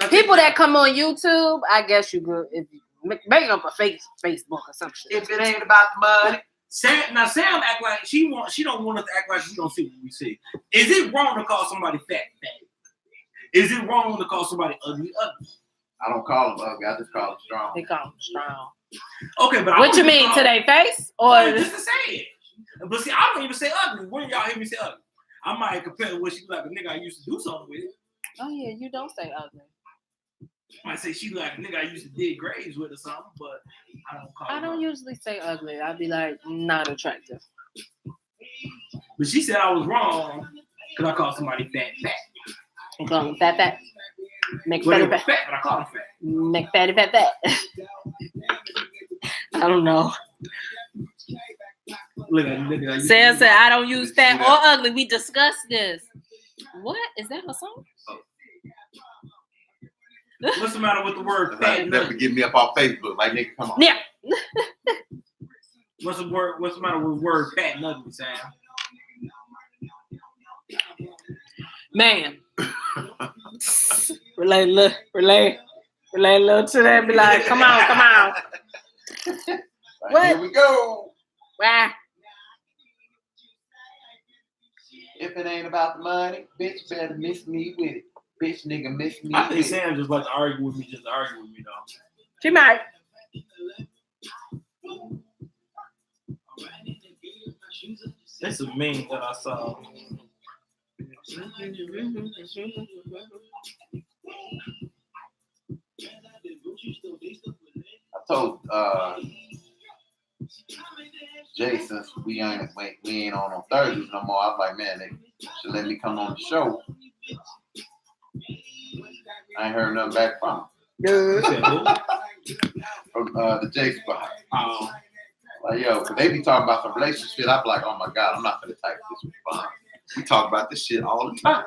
People that come on YouTube, I guess you could if you make up a Facebook or some shit. If it ain't about the money. Sam act like she don't want us to act like we don't see what we see. Is it wrong to call somebody fat? Is it wrong to call somebody ugly? I don't call them ugly. I just call them strong. They call them strong. Okay, but What you mean to their face or just to say it? But see, I don't even say ugly. When y'all hear me say ugly, I might compare to what she like a nigga I used to do something with. Oh yeah, you don't say ugly. I might say she like a nigga I used to dig graves with or something, but I don't call. I don't usually say ugly. I'd be like not attractive. But she said I was wrong because I called somebody fat. I'm calling fat. Well, McFatty fat, fat. but I called her fat. McFatty fat. I don't know. Look at Sam said I don't use fat or ugly. We discussed this. What is that a song? What's the matter with the word fat? Never get me up off Facebook. Like, nigga, come on. Yeah. What's the matter with the word fat and ugly, Sam? Man. relay a little to that. Be like, come on. Like, What? here we go. Why? If it ain't about the money, bitch better miss me with it. Bitch nigga miss me I think with Sam just like to argue with me, though. She might. That's a meme that I saw. I told Jay, since we ain't on Thursdays no more, I was like, man, they should let me come on the show. I ain't heard nothing back from him. From the J spot. Like, yo, cause they be talking about some relationship shit. I be like, oh my God, I'm not gonna type this response. We talk about this shit all the time.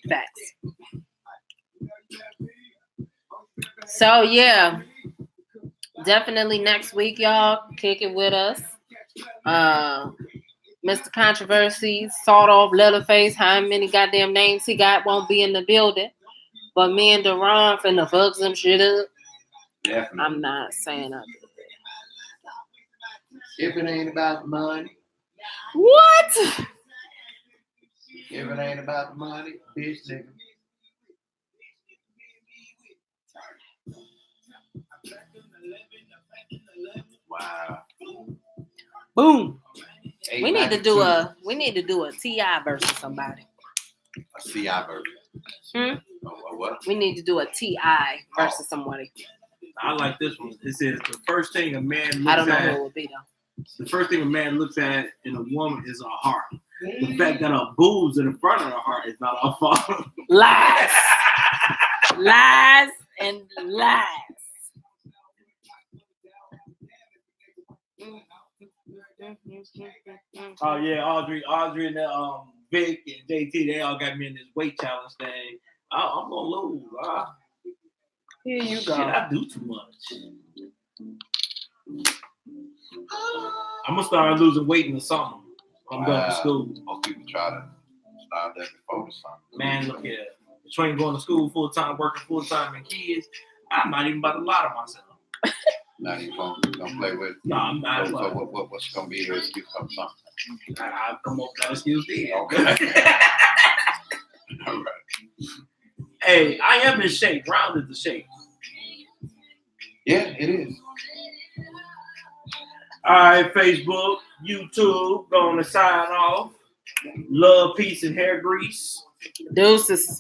Facts. So yeah, definitely next week, y'all kick it with us. Mr. Controversy, sawed off Leatherface, how many goddamn names he got won't be in the building. But me and Deron finna fuck some shit up. Definitely. I'm not saying nothing. If it ain't about the money. What? If it ain't about the money, bitch nigga. Wow. Boom. We need to do 892. a T.I. versus somebody. A CI version. A what? We need to do a T.I. versus somebody. I like this one. It says the first thing a man looks I don't know at. who it would be though. The first thing a man looks at in a woman is her heart. The fact that her boobs in the front of her heart is not her fault. Lies. Lies and lies. Oh yeah, Audrey and Vic and JT, they all got me in this weight challenge thing. I'm gonna lose. Here you Shit, go. I do too much. I'm gonna start losing weight in the summer. I'm going to school. Most people try to start that before the summer. Man, look here. Between going to school full time, working full time, and kids, I'm not even about to lie to myself. Not even gonna play with. No, I'm not. So what's gonna be your excuse for something? I'll come up with that excuse then. Okay. All right. Hey, I am in shape. Round is the shape. Yeah, it is. All right, Facebook, YouTube, going to sign off. Love, peace, and hair grease. Deuces.